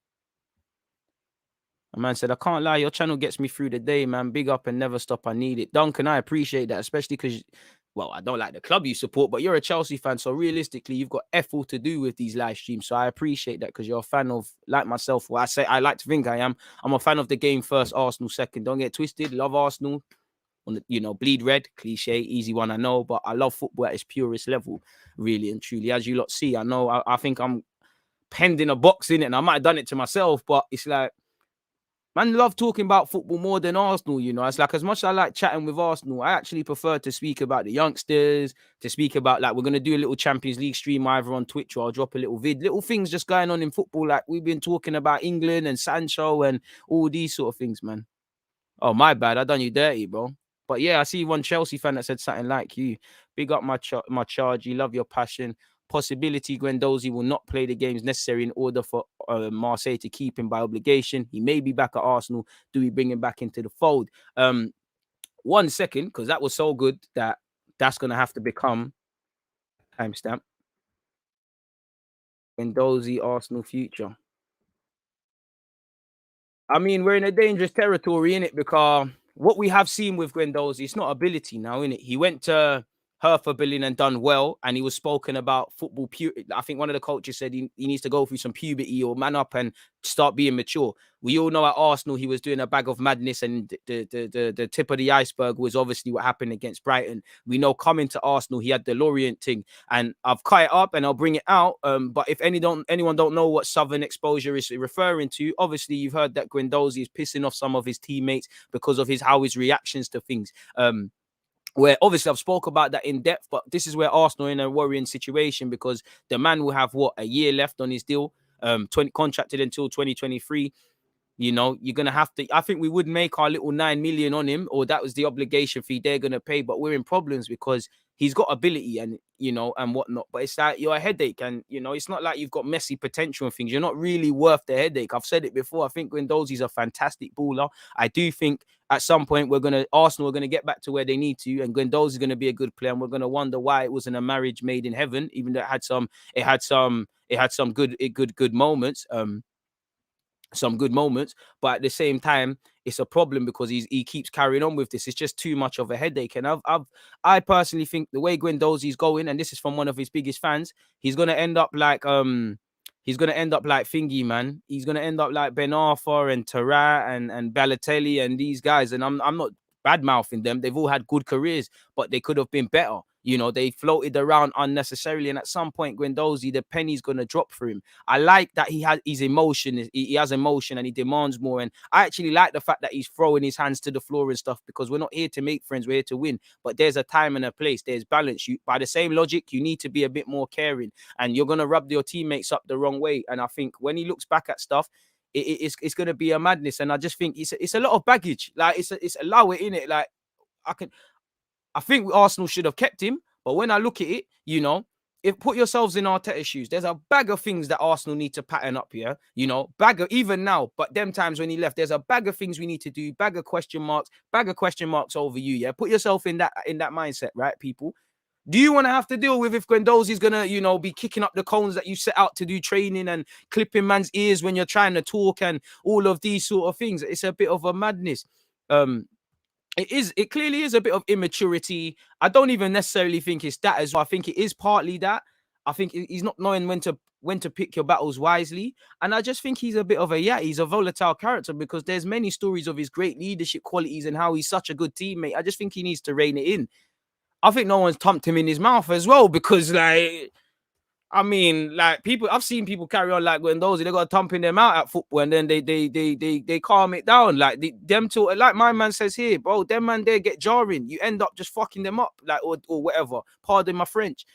A man said, I can't lie, your channel gets me through the day, man. Big up and never stop. I need it. Duncan, I appreciate that, especially because, well, I don't like the club you support, but you're a Chelsea fan. So realistically, you've got F all to do with these live streams. So I appreciate that because you're a fan of, like myself, well, I like to think I am. I'm a fan of the game first, Arsenal second. Don't get twisted. Love Arsenal. On the, bleed red, cliche, easy one, I know, but I love football at its purest level, really and truly. As you lot see, I know, I think I'm penned in a box in it, and I might have done it to myself, but it's like, man, love talking about football more than Arsenal, It's like, as much as I like chatting with Arsenal, I actually prefer to speak about the youngsters, to speak about, like, we're going to do a little Champions League stream either on Twitch or I'll drop a little little things just going on in football. Like, we've been talking about England and Sancho and all these sort of things, man. Oh, my bad. I done you dirty, bro. But yeah, I see one Chelsea fan that said something like you. Big up my charge. You love your passion. Possibility Guendouzi will not play the games necessary in order for Marseille to keep him by obligation. He may be back at Arsenal. Do we bring him back into the fold? 1 second, because that was so good that's going to have to become timestamp. Guendouzi, Arsenal future. I mean, we're in a dangerous territory, innit? Because what we have seen with Guendouzi, it's not ability now, innit? He went to Hertha Berlin and done well, and he was spoken about football. I think one of the coaches said he needs to go through some puberty or man up and start being mature. We all know at Arsenal he was doing a bag of madness, and the tip of the iceberg was obviously what happened against Brighton. We know coming to Arsenal he had the Lorient thing, and I've cut it up and I'll bring it out. But if anyone don't know what Southern exposure is referring to, obviously you've heard that Guendouzi is pissing off some of his teammates because of how his reactions to things. Where obviously I've spoke about that in depth, but this is where Arsenal are in a worrying situation because the man will have a year left on his deal, contracted until 2023. You're going to have to, I think we would make our little 9 million on him, or that was the obligation fee they're going to pay, but we're in problems because he's got ability and, and whatnot, but it's like you're a headache and, it's not like you've got messy potential and things. You're not really worth the headache. I've said it before. I think Guendouzi's a fantastic baller. I do think at some point Arsenal are going to get back to where they need to, and Guendouzi's going to be a good player, and we're going to wonder why it wasn't a marriage made in heaven, even though it had some good moments. Some good moments, but at the same time, it's a problem because he keeps carrying on with this. It's just too much of a headache. And I personally think the way Guendouzi's going, and this is from one of his biggest fans, he's gonna end up like Thingy, man. He's gonna end up like Ben Arthur and Tarat and Balotelli and these guys. And I'm not bad mouthing them. They've all had good careers, but they could have been better. They floated around unnecessarily, and at some point, Guendouzi, the penny's gonna drop for him. I like that he has his emotion. He has emotion, and he demands more. And I actually like the fact that he's throwing his hands to the floor and stuff, because we're not here to make friends. We're here to win. But there's a time and a place. There's balance. By the same logic, you need to be a bit more caring, and you're gonna rub your teammates up the wrong way. And I think when he looks back at stuff, it's gonna be a madness. And I just think it's a lot of baggage. Like it's allow it in it. Like I think Arsenal should have kept him, but when I look at it, if put yourselves in Arteta's shoes, there's a bag of things that Arsenal need to pattern up here, even now, but them times when he left, there's a bag of things we need to do, bag of question marks over you, yeah? Put yourself in that mindset, right, people? Do you want to have to deal with if Guendouzi's going to, be kicking up the cones that you set out to do training and clipping man's ears when you're trying to talk and all of these sort of things? It's a bit of a madness. It clearly is a bit of immaturity. I don't even necessarily think it's that as well. I think it is partly that. I think he's not knowing when to pick your battles wisely. And I just think he's a bit of he's a volatile character, because there's many stories of his great leadership qualities and how he's such a good teammate. I just think he needs to rein it in. I think no one's thumped him in his mouth as well, because I mean, like I've seen people carry on like Guendouzi, they got thumping them out at football, and then they calm it down. Like like my man says here, bro, them man there get jarring. You end up just fucking them up, like or whatever. Pardon my French.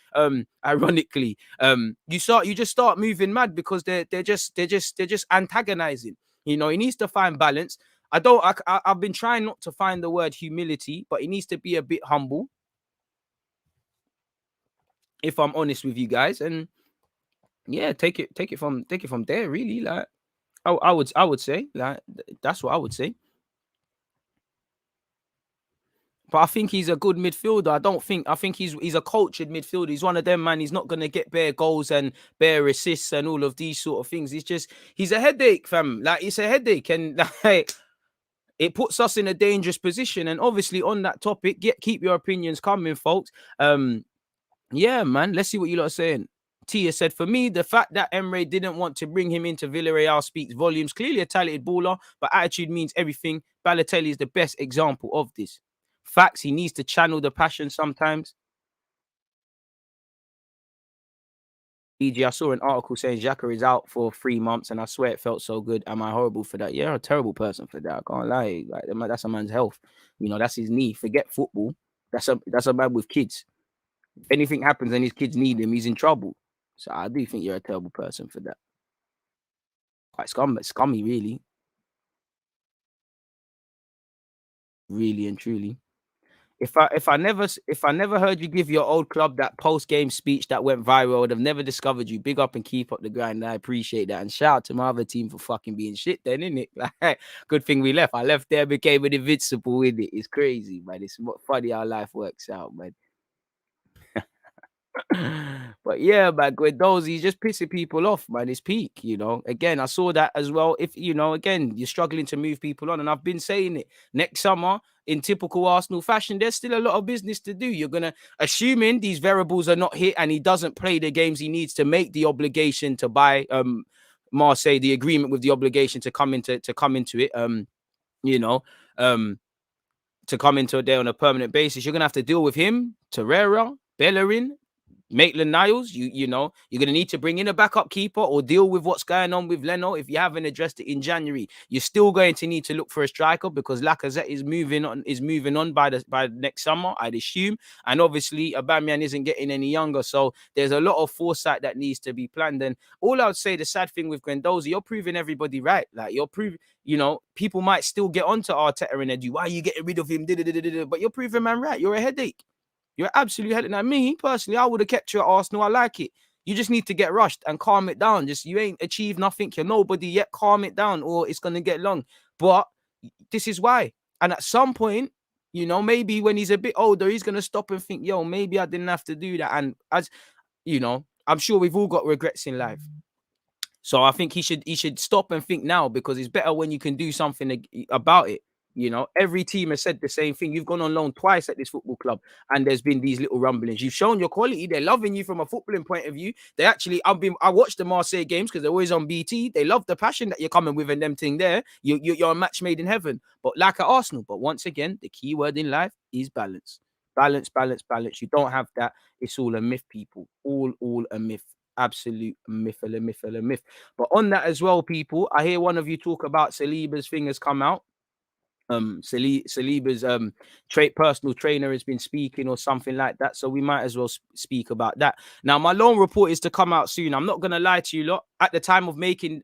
Ironically, you just start moving mad because they're just antagonizing. He needs to find balance. I've been trying not to find the word humility, but he needs to be a bit humble, if I'm honest with you guys. And yeah, take it from there, really. Like I would say, like, that's what I would say. But I think he's a good midfielder. I think he's a cultured midfielder. He's one of them, man. He's not gonna get bare goals and bare assists and all of these sort of things. He's a headache, fam. Like, it's a headache, and like, it puts us in a dangerous position. And obviously, on that topic, keep your opinions coming, folks. Yeah, man. Let's see what you lot are saying. Tia said, for me, the fact that Emre didn't want to bring him into Villarreal speaks volumes. Clearly a talented baller, but attitude means everything. Balotelli is the best example of this. Facts, he needs to channel the passion sometimes. EG, I saw an article saying Xhaka is out for 3 months, and I swear it felt so good. Am I horrible for that? Yeah, you're a terrible person for that. I can't lie. Like, that's a man's health. You know, that's his knee. Forget football. That's a man with kids. If anything happens and his kids need him, he's in trouble. So I do think you're a terrible person for that. Quite scummy, really. Really and truly. If I never heard you give your old club that post-game speech that went viral, I would have never discovered you. Big up and keep up the grind. I appreciate that. And shout out to my other team for fucking being shit then, innit? Like, good thing we left. I left there, became an invincible with it. It's crazy, man. It's funny how life works out, man. But yeah, man, Guendouzi just pissing people off, man. It's peak, you know. Again, I saw that as well. If you know, again, you're struggling to move people on, and I've been saying it. Next summer, in typical Arsenal fashion, there's still a lot of business to do. You're gonna, assuming these variables are not hit and he doesn't play the games he needs to make the obligation to buy Marseille, the agreement with the obligation to come into it, you know, to come into it there on a permanent basis. You're gonna have to deal with him, Torreira, Bellerin, Maitland-Niles. You know, you're going to need to bring in a backup keeper or deal with what's going on with Leno. If you haven't addressed it in January, you're still going to need to look for a striker because Lacazette is moving on by next summer, I'd assume. And obviously, Aubameyang isn't getting any younger. So there's a lot of foresight that needs to be planned. And all I would say, the sad thing with Guendouzi, you're proving everybody right. Like, you're proving, you know, people might still get onto Arteta and Edu. Why are you getting rid of him? But you're proving man right. You're a headache. You're absolutely heading at me personally. I would have kept you at Arsenal. I like it. You just need to get rushed and calm it down. Just, you ain't achieved nothing. You're nobody yet. Calm it down, or it's gonna get long. But this is why. And at some point, you know, maybe when he's a bit older, he's gonna stop and think, yo, maybe I didn't have to do that. And as you know, I'm sure we've all got regrets in life. So I think he should stop and think now, because it's better when you can do something about it. You know, every team has said the same thing. You've gone on loan twice at this football club, and there's been these little rumblings. You've shown your quality. They're loving you from a footballing point of view. They actually, I watched the Marseille games because they're always on BT. They love the passion that you're coming with and them thing there. You're a match made in heaven. But like at Arsenal, but once again, the key word in life is balance. Balance, balance, balance. You don't have that. It's all a myth, people. All a myth. Absolute myth, a myth. But on that as well, people, I hear one of you talk about Saliba's thing has come out. Saliba's personal trainer has been speaking or something like that, so we might as well speak about that. Now, my loan report is to come out soon. I'm not gonna lie to you lot. At the time of making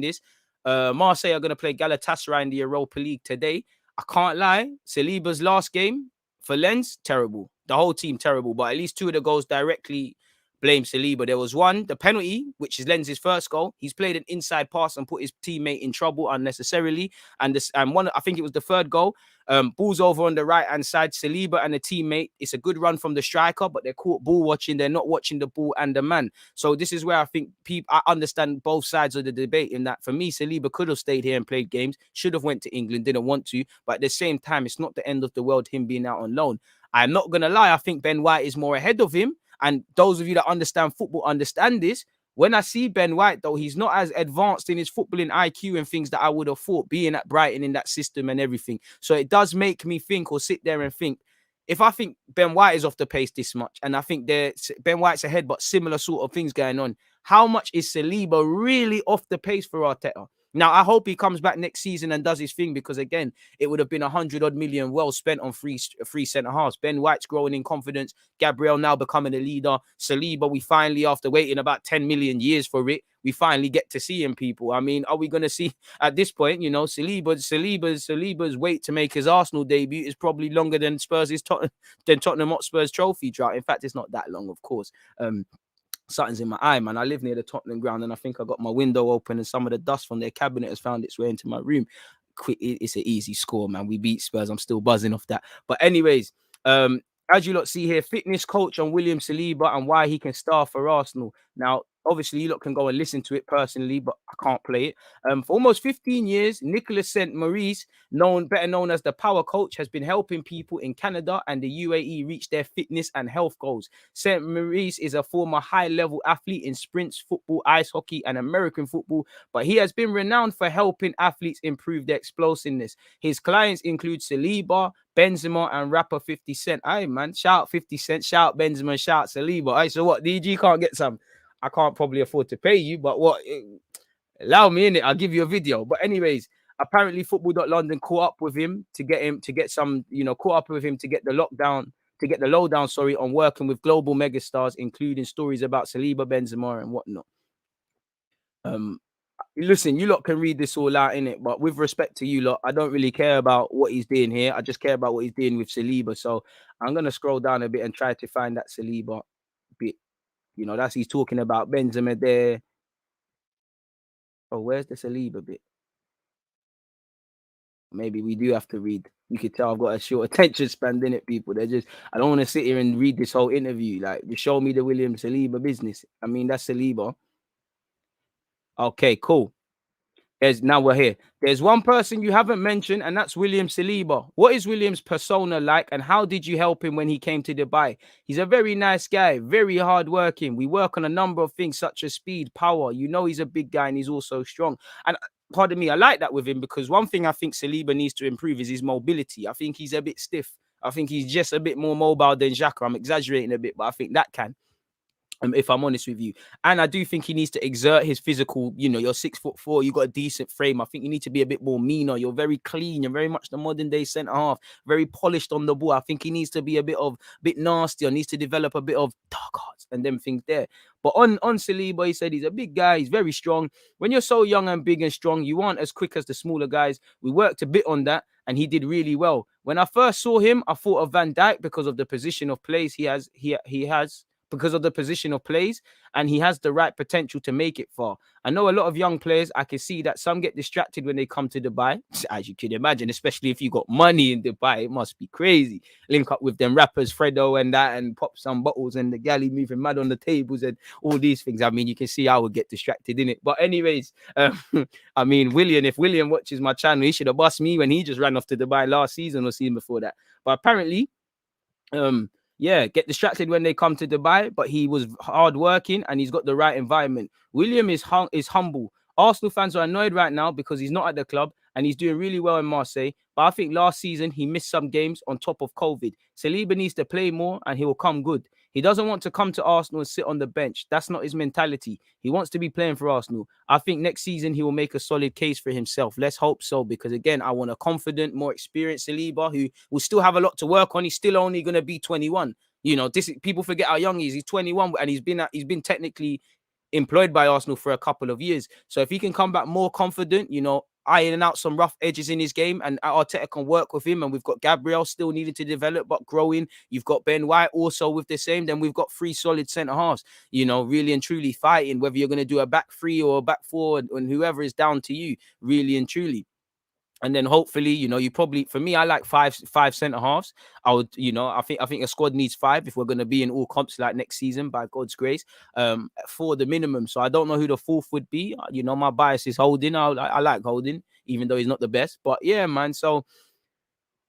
this, Marseille are gonna play Galatasaray in the Europa League today. I can't lie, Saliba's last game for Lens, terrible. The whole team terrible, but at least two of the goals directly blame Saliba. There was one, the penalty, which is Lens' first goal. He's played an inside pass and put his teammate in trouble unnecessarily. And one, I think it was the third goal. Ball's over on the right-hand side. Saliba and a teammate. It's a good run from the striker, but they're caught ball watching. They're not watching the ball and the man. So this is where I think I understand both sides of the debate, in that for me, Saliba could have stayed here and played games, should have went to England, didn't want to. But at the same time, it's not the end of the world, him being out on loan. I'm not going to lie. I think Ben White is more ahead of him. And those of you that understand football understand this. When I see Ben White, though, he's not as advanced in his footballing IQ and things that I would have thought, being at Brighton in that system and everything. So it does make me think, or sit there and think, if I think Ben White is off the pace this much, and I think Ben White's ahead, but similar sort of things going on, how much is Saliba really off the pace for Arteta? Now, I hope he comes back next season and does his thing, because, again, it would have been 100-odd million well spent on free centre-halves. Ben White's growing in confidence. Gabriel now becoming a leader. Saliba, we finally, after waiting about 10 million years for it, we finally get to see him, people. I mean, are we going to see, at this point, you know, Saliba's wait to make his Arsenal debut is probably longer than Tottenham Hotspur's trophy drought. In fact, it's not that long, of course. Something's in my eye, man. I live near the Tottenham ground, and I think I got my window open and some of the dust from their cabinet has found its way into my room. quick. It's an easy score, man. We beat Spurs. I'm still buzzing off that. But anyways, as you lot see here, fitness coach on William Saliba and why he can star for Arsenal. Now, obviously, you lot can go and listen to it personally, but I can't play it. For almost 15 years, Nicolas St. Maurice, better known as the Power Coach, has been helping people in Canada and the UAE reach their fitness and health goals. St. Maurice is a former high-level athlete in sprints, football, ice hockey, and American football, but he has been renowned for helping athletes improve their explosiveness. His clients include Saliba, Benzema, and rapper 50 Cent. Aye, man, shout 50 Cent, shout Benzema, shout Saliba. Aye, so what, DG can't get some? I can't probably afford to pay you, but what? Allow me in it. I'll give you a video. But anyways, apparently Football.London caught up with him to get some, caught up with him to get the lowdown, on working with global megastars, including stories about Saliba, Benzema, and whatnot. Listen, you lot can read this all out in it, but with respect to you lot, I don't really care about what he's doing here. I just care about what he's doing with Saliba. So I'm gonna scroll down a bit and try to find that Saliba bit. That's he's talking about Benzema there. Oh, where's the Saliba bit? Maybe we do have to read. You could tell I've got a short attention span, innit, people? I don't want to sit here and read this whole interview. Like, just show me the William Saliba business. I mean, that's Saliba. Okay, cool. Now we're here. There's one person you haven't mentioned, and that's William Saliba. What is William's persona like, and how did you help him when he came to Dubai? He's a very nice guy, very hardworking. We work on a number of things such as speed, power. He's a big guy, and he's also strong. And pardon me, I like that with him because one thing I think Saliba needs to improve is his mobility. I think he's a bit stiff. I think he's just a bit more mobile than Xhaka. I'm exaggerating a bit, but I think that can. If I'm honest with you. And I do think he needs to exert his physical, you're 6'4", you got a decent frame. I think you need to be a bit more meaner. You're very clean. You're very much the modern day centre half, very polished on the ball. I think he needs to be a bit nasty, or needs to develop a bit of dark hearts and them things there. But on Saliba, he said he's a big guy. He's very strong. When you're so young and big and strong, you aren't as quick as the smaller guys. We worked a bit on that, and he did really well. When I first saw him, I thought of Van Dijk because of the position of plays he has. Because of the position of plays, and he has the right potential to make it far. I know a lot of young players, I can see that some get distracted when they come to Dubai, as you can imagine, especially if you got money in Dubai. It must be crazy. Link up with them rappers, Fredo and that, and pop some bottles, and the galley moving mad on the tables and all these things. I mean, you can see I would get distracted in it. But anyways, I mean, if William watches my channel, he should have bust me when he just ran off to Dubai last season or season before that. But apparently, get distracted when they come to Dubai, but he was hardworking and he's got the right environment. William is humble. Arsenal fans are annoyed right now because he's not at the club and he's doing really well in Marseille. But I think last season he missed some games on top of COVID. Saliba needs to play more and he will come good. He doesn't want to come to Arsenal and sit on the bench. That's not his mentality. He wants to be playing for Arsenal. I think next season he will make a solid case for himself. Let's hope so, because again, I want a confident, more experienced Saliba who will still have a lot to work on. He's still only going to be 21. People forget how young he is. He's 21 and he's been technically employed by Arsenal for a couple of years. So if he can come back more confident, ironing out some rough edges in his game, and Arteta can work with him. And we've got Gabriel still needed to develop, but growing. You've got Ben White also with the same. Then we've got 3 solid centre halves, really and truly fighting, whether you're going to do a back 3 or a back 4, and whoever is down to you, really and truly. And then hopefully, you probably, for me, I like five centre halves. I would, I think a squad needs 5 if we're going to be in all comps like next season, by God's grace, for the minimum. So I don't know who the 4th would be. My bias is Holding. I like Holding, even though he's not the best. But yeah, man. So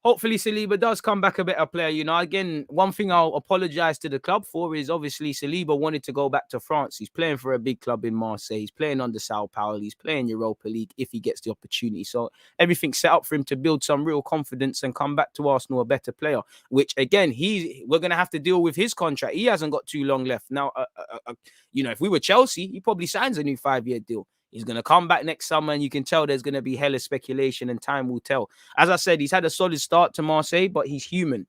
hopefully Saliba does come back a better player. Again, one thing I'll apologize to the club for is obviously Saliba wanted to go back to France. He's playing for a big club in Marseille. He's playing under Sao Paulo. He's playing Europa League if he gets the opportunity. So everything's set up for him to build some real confidence and come back to Arsenal a better player, which again, we're going to have to deal with his contract. He hasn't got too long left. Now, if we were Chelsea, he probably signs a new 5-year deal. He's going to come back next summer, and you can tell there's going to be hella speculation, and time will tell. As I said, he's had a solid start to Marseille, but he's human,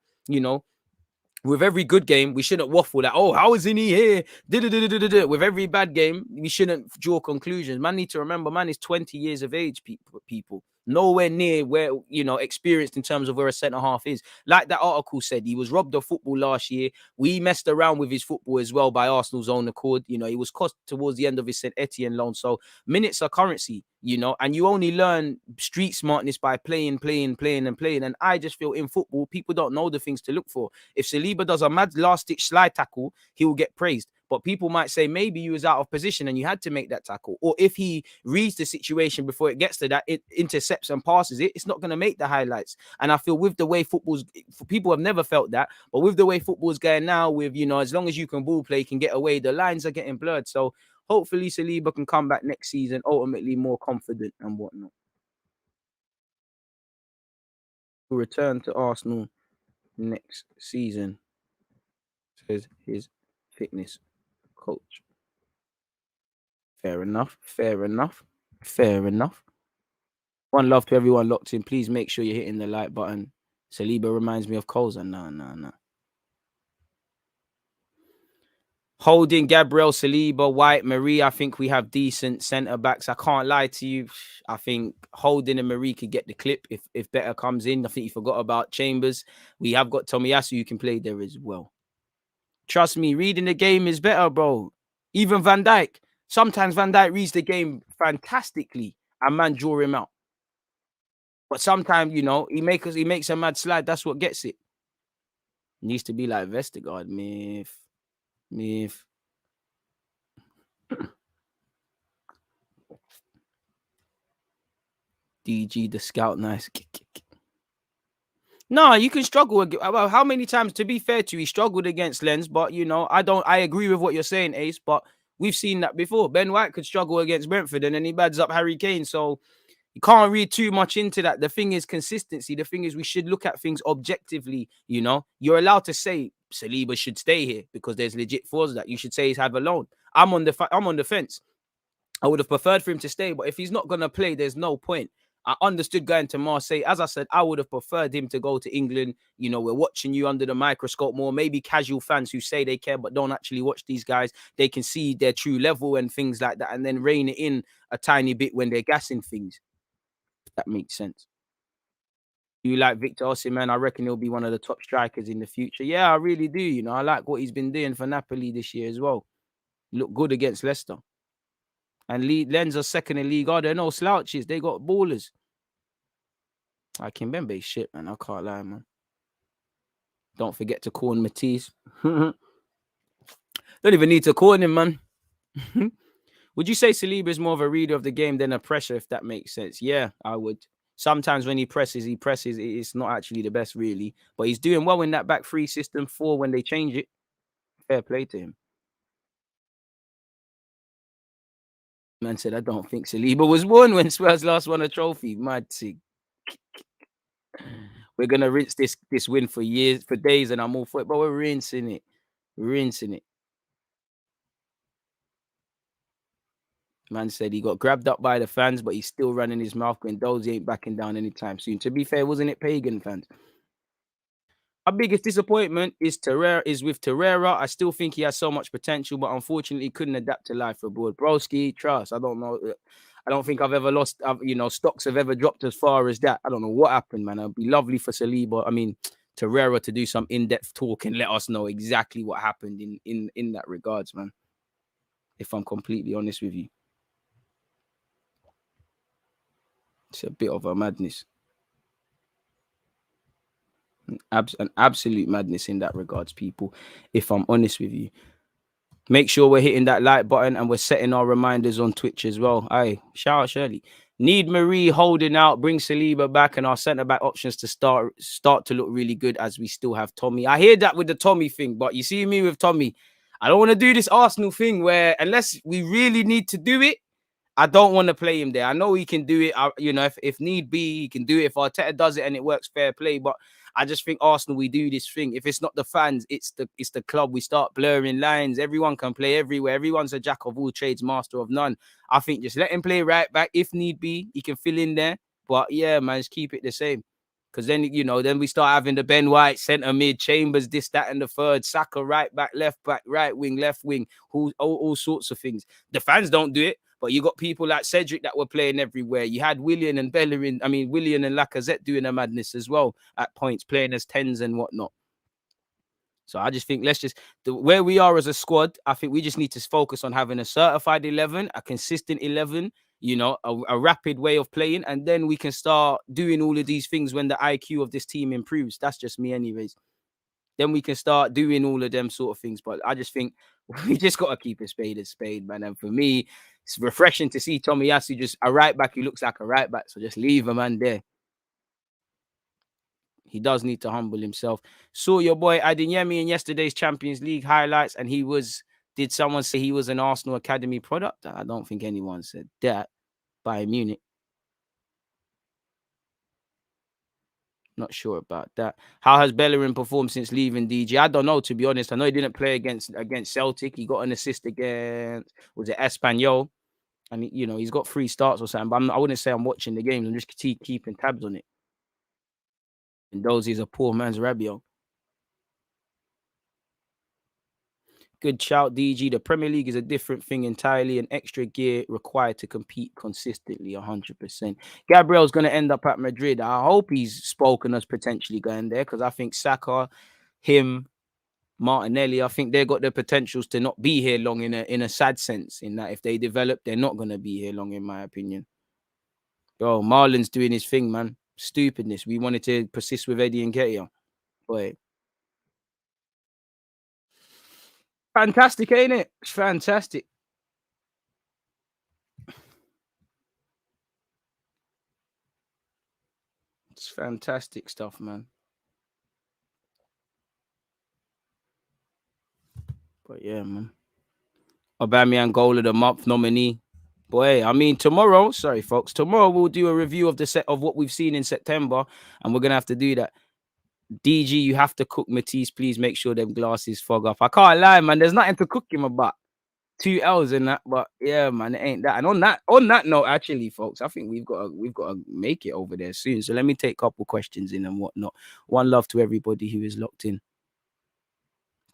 With every good game, we shouldn't waffle that, how isn't he here? With every bad game, we shouldn't draw conclusions. Man need to remember, man is 20 years of age, people. nowhere near where, you know, experienced in terms of where a centre-half is. Like that article said, he was robbed of football last year. We messed around with his football as well by Arsenal's own accord. You know, he was cost towards the end of his St. Etienne loan. So minutes are currency, you know, and you only learn street smartness by playing. And I just feel in football, people don't know the things to look for. If Saliba does a mad last-ditch slide tackle, he will get praised. But people might say maybe you was out of position and you had to make that tackle. Or if he reads the situation before it gets to that, it intercepts and passes it, it's not going to make the highlights. And I feel with the way football's, people have never felt that, but with the way football's going now, with, you know, as long as you can ball play, you can get away, the lines are getting blurred. So hopefully Saliba can come back next season, ultimately more confident and whatnot. He'll return to Arsenal next season, says his fitness coach. Fair enough. One love to everyone locked in. Please make sure you're hitting the like button. Saliba reminds me of Coles. No. Holding, Gabriel, Saliba, White, Marie. I think we have decent centre backs. I can't lie to you. I think Holding and Marie could get the clip if better comes in. I think you forgot about Chambers. We have got Tomiyasu who can play there as well. Trust me, reading the game is better, bro. Even Van Dijk. Sometimes Van Dijk reads the game fantastically and man draw him out. But sometimes, you know, he makes a mad slide. That's what gets it. Needs to be like Vestergaard, Myth. DG the scout, nice. No, you can struggle. Well, how many times? To be fair to you, he struggled against Lens, but you know, I agree with what you're saying, Ace. But we've seen that before. Ben White could struggle against Brentford, and then he bads up Harry Kane. So you can't read too much into that. The thing is consistency. The thing is we should look at things objectively. You know, you're allowed to say Saliba should stay here because there's legit flaws that you should say he's have a loan. I'm on the fence. I would have preferred for him to stay, but if he's not gonna play, there's no point. I understood going to Marseille. As I said, I would have preferred him to go to England. You know, we're watching you under the microscope more. Maybe casual fans who say they care but don't actually watch these guys, they can see their true level and things like that, and then rein it in a tiny bit when they're gassing things. If that makes sense. You like Victor Osimhen? I reckon he'll be one of the top strikers in the future. Yeah, I really do. You know, I like what he's been doing for Napoli this year as well. Look good against Leicester. And Lens are second in league. Oh, they're no slouches. They got ballers. Kimpembe shit, man. I can't lie, man. Don't forget to call Matisse. Don't even need to call him, man. Would you say Saliba is more of a reader of the game than a pressure, if that makes sense? Yeah, I would. Sometimes when he presses. It's not actually the best, really. But he's doing well in that back three system 4 when they change it. Fair play to him. Man said, I don't think Saliba was born when Spurs last won a trophy. Mad thing. We're going to rinse this win for years, for days, and I'm all for it. But we're rinsing it. Man said he got grabbed up by the fans, but he's still running his mouth. Guendouzi ain't backing down anytime soon. To be fair, wasn't it Pagan fans? Our biggest disappointment is with Torreira. I still think he has so much potential, but unfortunately he couldn't adapt to life abroad. Broski, trust. I don't know. I don't think I've ever lost, you know, stocks have ever dropped as far as that. I don't know what happened, man. It'd be lovely for Saliba. I mean, Torreira to do some in-depth talk and let us know exactly what happened in that regards, man. If I'm completely honest with you. It's a bit of a madness. An absolute madness in that regards, people. If I'm honest with you. Make sure we're hitting that like button and we're setting our reminders on Twitch as well. Aye, shout out Shirley. Need Marie holding out, bring Saliba back, and our centre-back options to start to look really good as we still have Tommy. I hear that with the Tommy thing, but you see me with Tommy. I don't want to do this Arsenal thing where unless we really need to do it, I don't want to play him there. I know he can do it. You know, if need be, he can do it. If Arteta does it and it works, fair play. But I just think Arsenal, we do this thing. If it's not the fans, it's the club. We start blurring lines. Everyone can play everywhere. Everyone's a jack of all trades, master of none. I think just let him play right back. If need be, he can fill in there. But yeah, man, just keep it the same. Because then, you know, then we start having the Ben White, centre mid, Chambers, this, that, and the third, Saka, right back, right wing, all sorts of things. The fans don't do it, But you got people like Cedric that were playing everywhere. You had Willian and Bellerin, Willian and Lacazette doing a madness as well at points, playing as 10s and whatnot. So I just think where we are as a squad, I think we just need to focus on having a certified 11, a consistent 11, a rapid way of playing, and then we can start doing all of these things when the IQ of this team improves. That's just me anyways. Then we can start doing all of them sort of things. But I just think we just got to keep a spade, man. And for me, it's refreshing to see Tomiyasu just a right back who looks like a right back. So just leave a man there. He does need to humble himself. Saw your boy Adeyemi in yesterday's Champions League highlights, and did someone say he was an Arsenal Academy product? I don't think anyone said that. Bayern Munich. Not sure about that. How has Bellerin performed since leaving DG? I don't know, to be honest. I know he didn't play against Celtic. He got an assist against, was it Espanyol? And, he's got 3 starts or something. But I wouldn't say I'm watching the games. I'm just keeping tabs on it. And those is a poor man's Rabiot. Good shout, DG. The Premier League is a different thing entirely. An extra gear required to compete consistently, 100%. Gabriel's going to end up at Madrid. I hope he's spoken us potentially going there, because I think Saka, him, Martinelli, I think they've got the potentials to not be here long in a sad sense, in that if they develop, they're not going to be here long, in my opinion. Bro, Marlon's doing his thing, man. Stupidness. We wanted to persist with Eddie and Nketiah. Boy. Fantastic, ain't it? It's fantastic. It's fantastic stuff, man. But yeah, man. Aubameyang goal of the month nominee. Boy, tomorrow, sorry folks, tomorrow we'll do a review of of what we've seen in September, and we're gonna have to do that. DG, you have to cook Matisse. Please make sure them glasses fog up. I can't lie, man. There's nothing to cook him about. 2 L's in that, but yeah, man, it ain't that. And on that note, actually, folks, I think we've got to make it over there soon. So let me take a couple questions in and whatnot. One love to everybody who is locked in.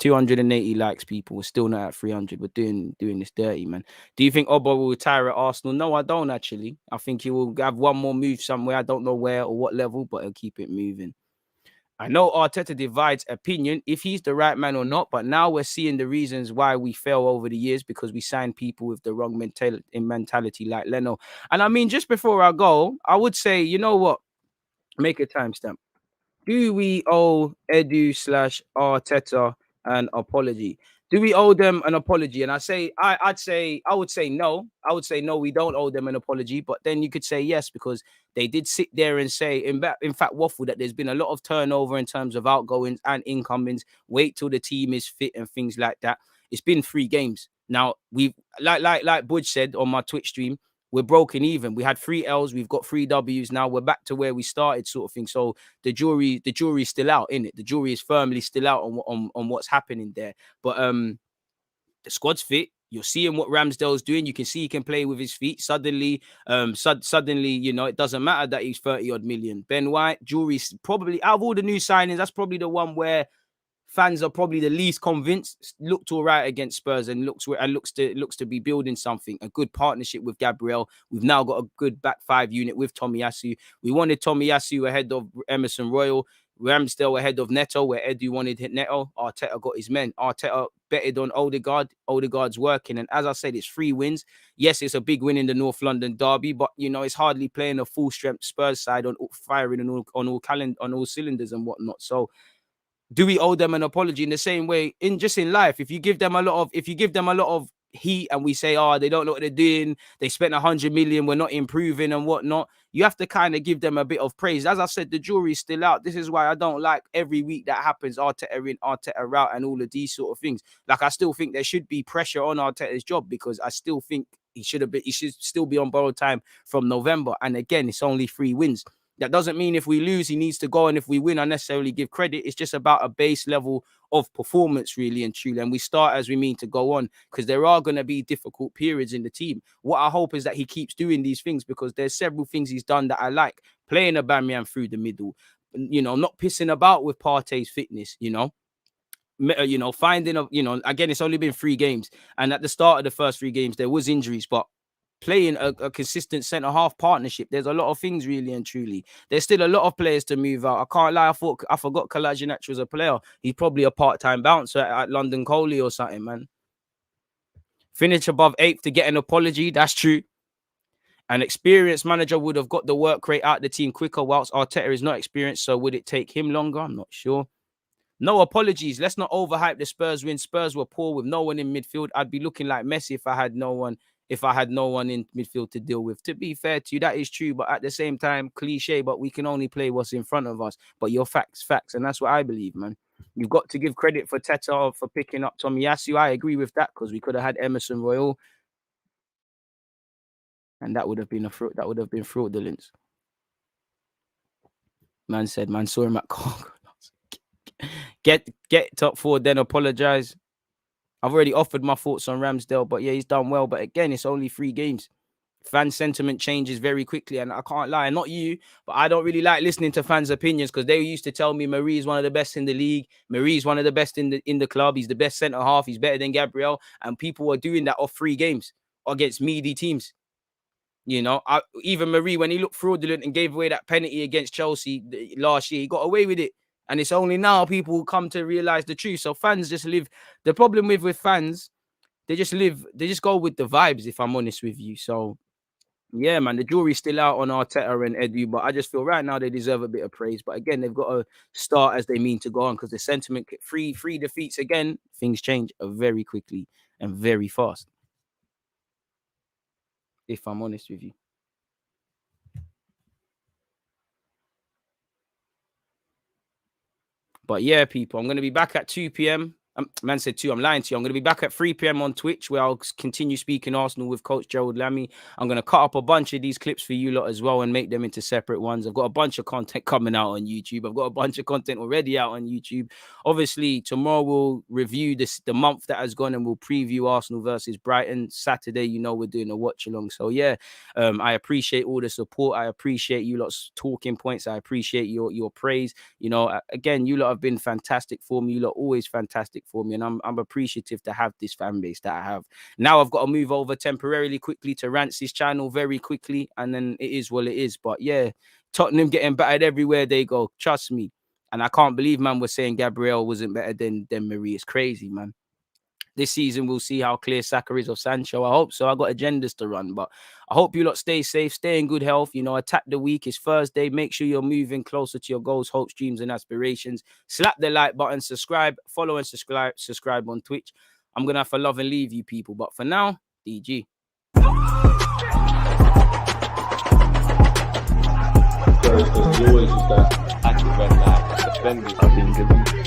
280 likes, people. We're still not at 300. We're doing this dirty, man. Do you think Oba will retire at Arsenal? No, I don't actually. I think he will have one more move somewhere. I don't know where or what level, but he'll keep it moving. I know Arteta divides opinion if he's the right man or not, but now we're seeing the reasons why we fail over the years, because we signed people with the wrong mentality like Leno. And just before I go, I would say, you know what? Make a timestamp. Do we owe Edu / Arteta an apology? Do we owe them an apology? And I would say no. I would say no, we don't owe them an apology. But then you could say yes, because they did sit there and say, in fact, waffle that there's been a lot of turnover in terms of outgoings and incomings. Wait till the team is fit and things like that. It's been 3 games. Now, we've, like Budge said on my Twitch stream, we're broken even. We had 3 L's, we've got 3 W's. Now we're back to where we started, sort of thing. So the jury's still out, innit? The jury is firmly still out on what's happening there. But the squad's fit. You're seeing what Ramsdale's doing. You can see he can play with his feet. Suddenly, it doesn't matter that he's 30-odd million. Ben White, jury's probably, out of all the new signings, that's probably the one where fans are probably the least convinced. Looked all right against Spurs and looks to be building something. A good partnership with Gabriel. We've now got a good back 5 unit with Tomiyasu. We wanted Tomiyasu ahead of Emerson Royal. Ramsdale ahead of Neto, where Edu wanted Neto. Arteta got his men. Arteta betted on Odegaard. Odegaard's working. And as I said, it's 3 wins. Yes, it's a big win in the North London derby, but, it's hardly playing a full-strength Spurs side on firing on all cylinders and whatnot. So, do we owe them an apology? In the same way, in life, if you give them a lot of heat and we say, they don't know what they're doing, they spent 100 million, we're not improving and whatnot, you have to kind of give them a bit of praise. As I said, the jury's still out. This is why I don't like every week that happens, Arteta in, Arteta out, and all of these sort of things. Like, I still think there should be pressure on Arteta's job, because I still think he should still be on borrowed time from November. And again, it's only 3 wins. That doesn't mean if we lose, he needs to go, and if we win, I necessarily give credit. It's just about a base level of performance, really and truly. And we start as we mean to go on, because there are going to be difficult periods in the team. What I hope is that he keeps doing these things, because there's several things he's done that I like. Playing Aubameyang through the middle, not pissing about with Partey's fitness, finding again, it's only been 3 games. And at the start of the first 3 games, there was injuries, but playing a consistent centre-half partnership. There's a lot of things, really and truly. There's still a lot of players to move out. I can't lie, I forgot Kolasinac was a player. He's probably a part-time bouncer at London Coley or something, man. Finish above 8th to get an apology. That's true. An experienced manager would have got the work rate out of the team quicker, whilst Arteta is not experienced, so would it take him longer? I'm not sure. No apologies. Let's not overhype the Spurs win. Spurs were poor with no one in midfield. I'd be looking like Messi if I had no one in midfield to deal with. To be fair to you, that is true. But at the same time, cliche, but we can only play what's in front of us. But your facts. And that's what I believe, man. You've got to give credit for Teta for picking up Tomiyasu. I agree with that, because we could have had Emerson Royal. And that would have been fraudulence. Man said, man saw him at Congo. Get top 4, then apologize. I've already offered my thoughts on Ramsdale, but yeah, he's done well. But again, it's only 3 games. Fan sentiment changes very quickly, and I can't lie, not you, but I don't really like listening to fans' opinions, because they used to tell me Marie is one of the best in the league. Marie's one of the best in the club. He's the best centre half. He's better than Gabriel, and people were doing that off 3 games against meaty teams. You know, even Marie, when he looked fraudulent and gave away that penalty against Chelsea last year, he got away with it. And it's only now people will come to realize the truth. So fans just live. The problem with fans, they just go with the vibes, if I'm honest with you. So, yeah, man, the jury's still out on Arteta and Edu, but I just feel right now they deserve a bit of praise. But again, they've got to start as they mean to go on, because the sentiment, three defeats again, things change very quickly and very fast, if I'm honest with you. But yeah, people, I'm going to be back at 2 p.m. Man said 2. I'm lying to you. I'm going to be back at 3 p.m. on Twitch, where I'll continue speaking Arsenal with Coach Gerald Lammy. I'm going to cut up a bunch of these clips for you lot as well and make them into separate ones. I've got a bunch of content coming out on YouTube. I've got a bunch of content already out on YouTube. Obviously, tomorrow we'll review the month that has gone, and we'll preview Arsenal versus Brighton. Saturday, you know, we're doing a watch along. So yeah, I appreciate all the support. I appreciate you lot's talking points. I appreciate your praise. You know, again, you lot have been fantastic for me. You lot always fantastic for me, and I'm appreciative to have this fan base that I have. Now I've got to move over temporarily quickly to Rancy's channel very quickly, and then it is what it is. But yeah, Tottenham getting battered everywhere they go, trust me. And I can't believe, man, we're saying Gabriel wasn't better than Marie. It's crazy, man. This season, we'll see how clear Saka is of Sancho. I hope so. I got agendas to run, but I hope you lot stay safe, stay in good health. You know, attack the week. It's Thursday. Make sure you're moving closer to your goals, hopes, dreams, and aspirations. Slap the like button, subscribe, follow and subscribe on Twitch. I'm going to have to love and leave you people. But for now, DG. Always just that active red light, defending.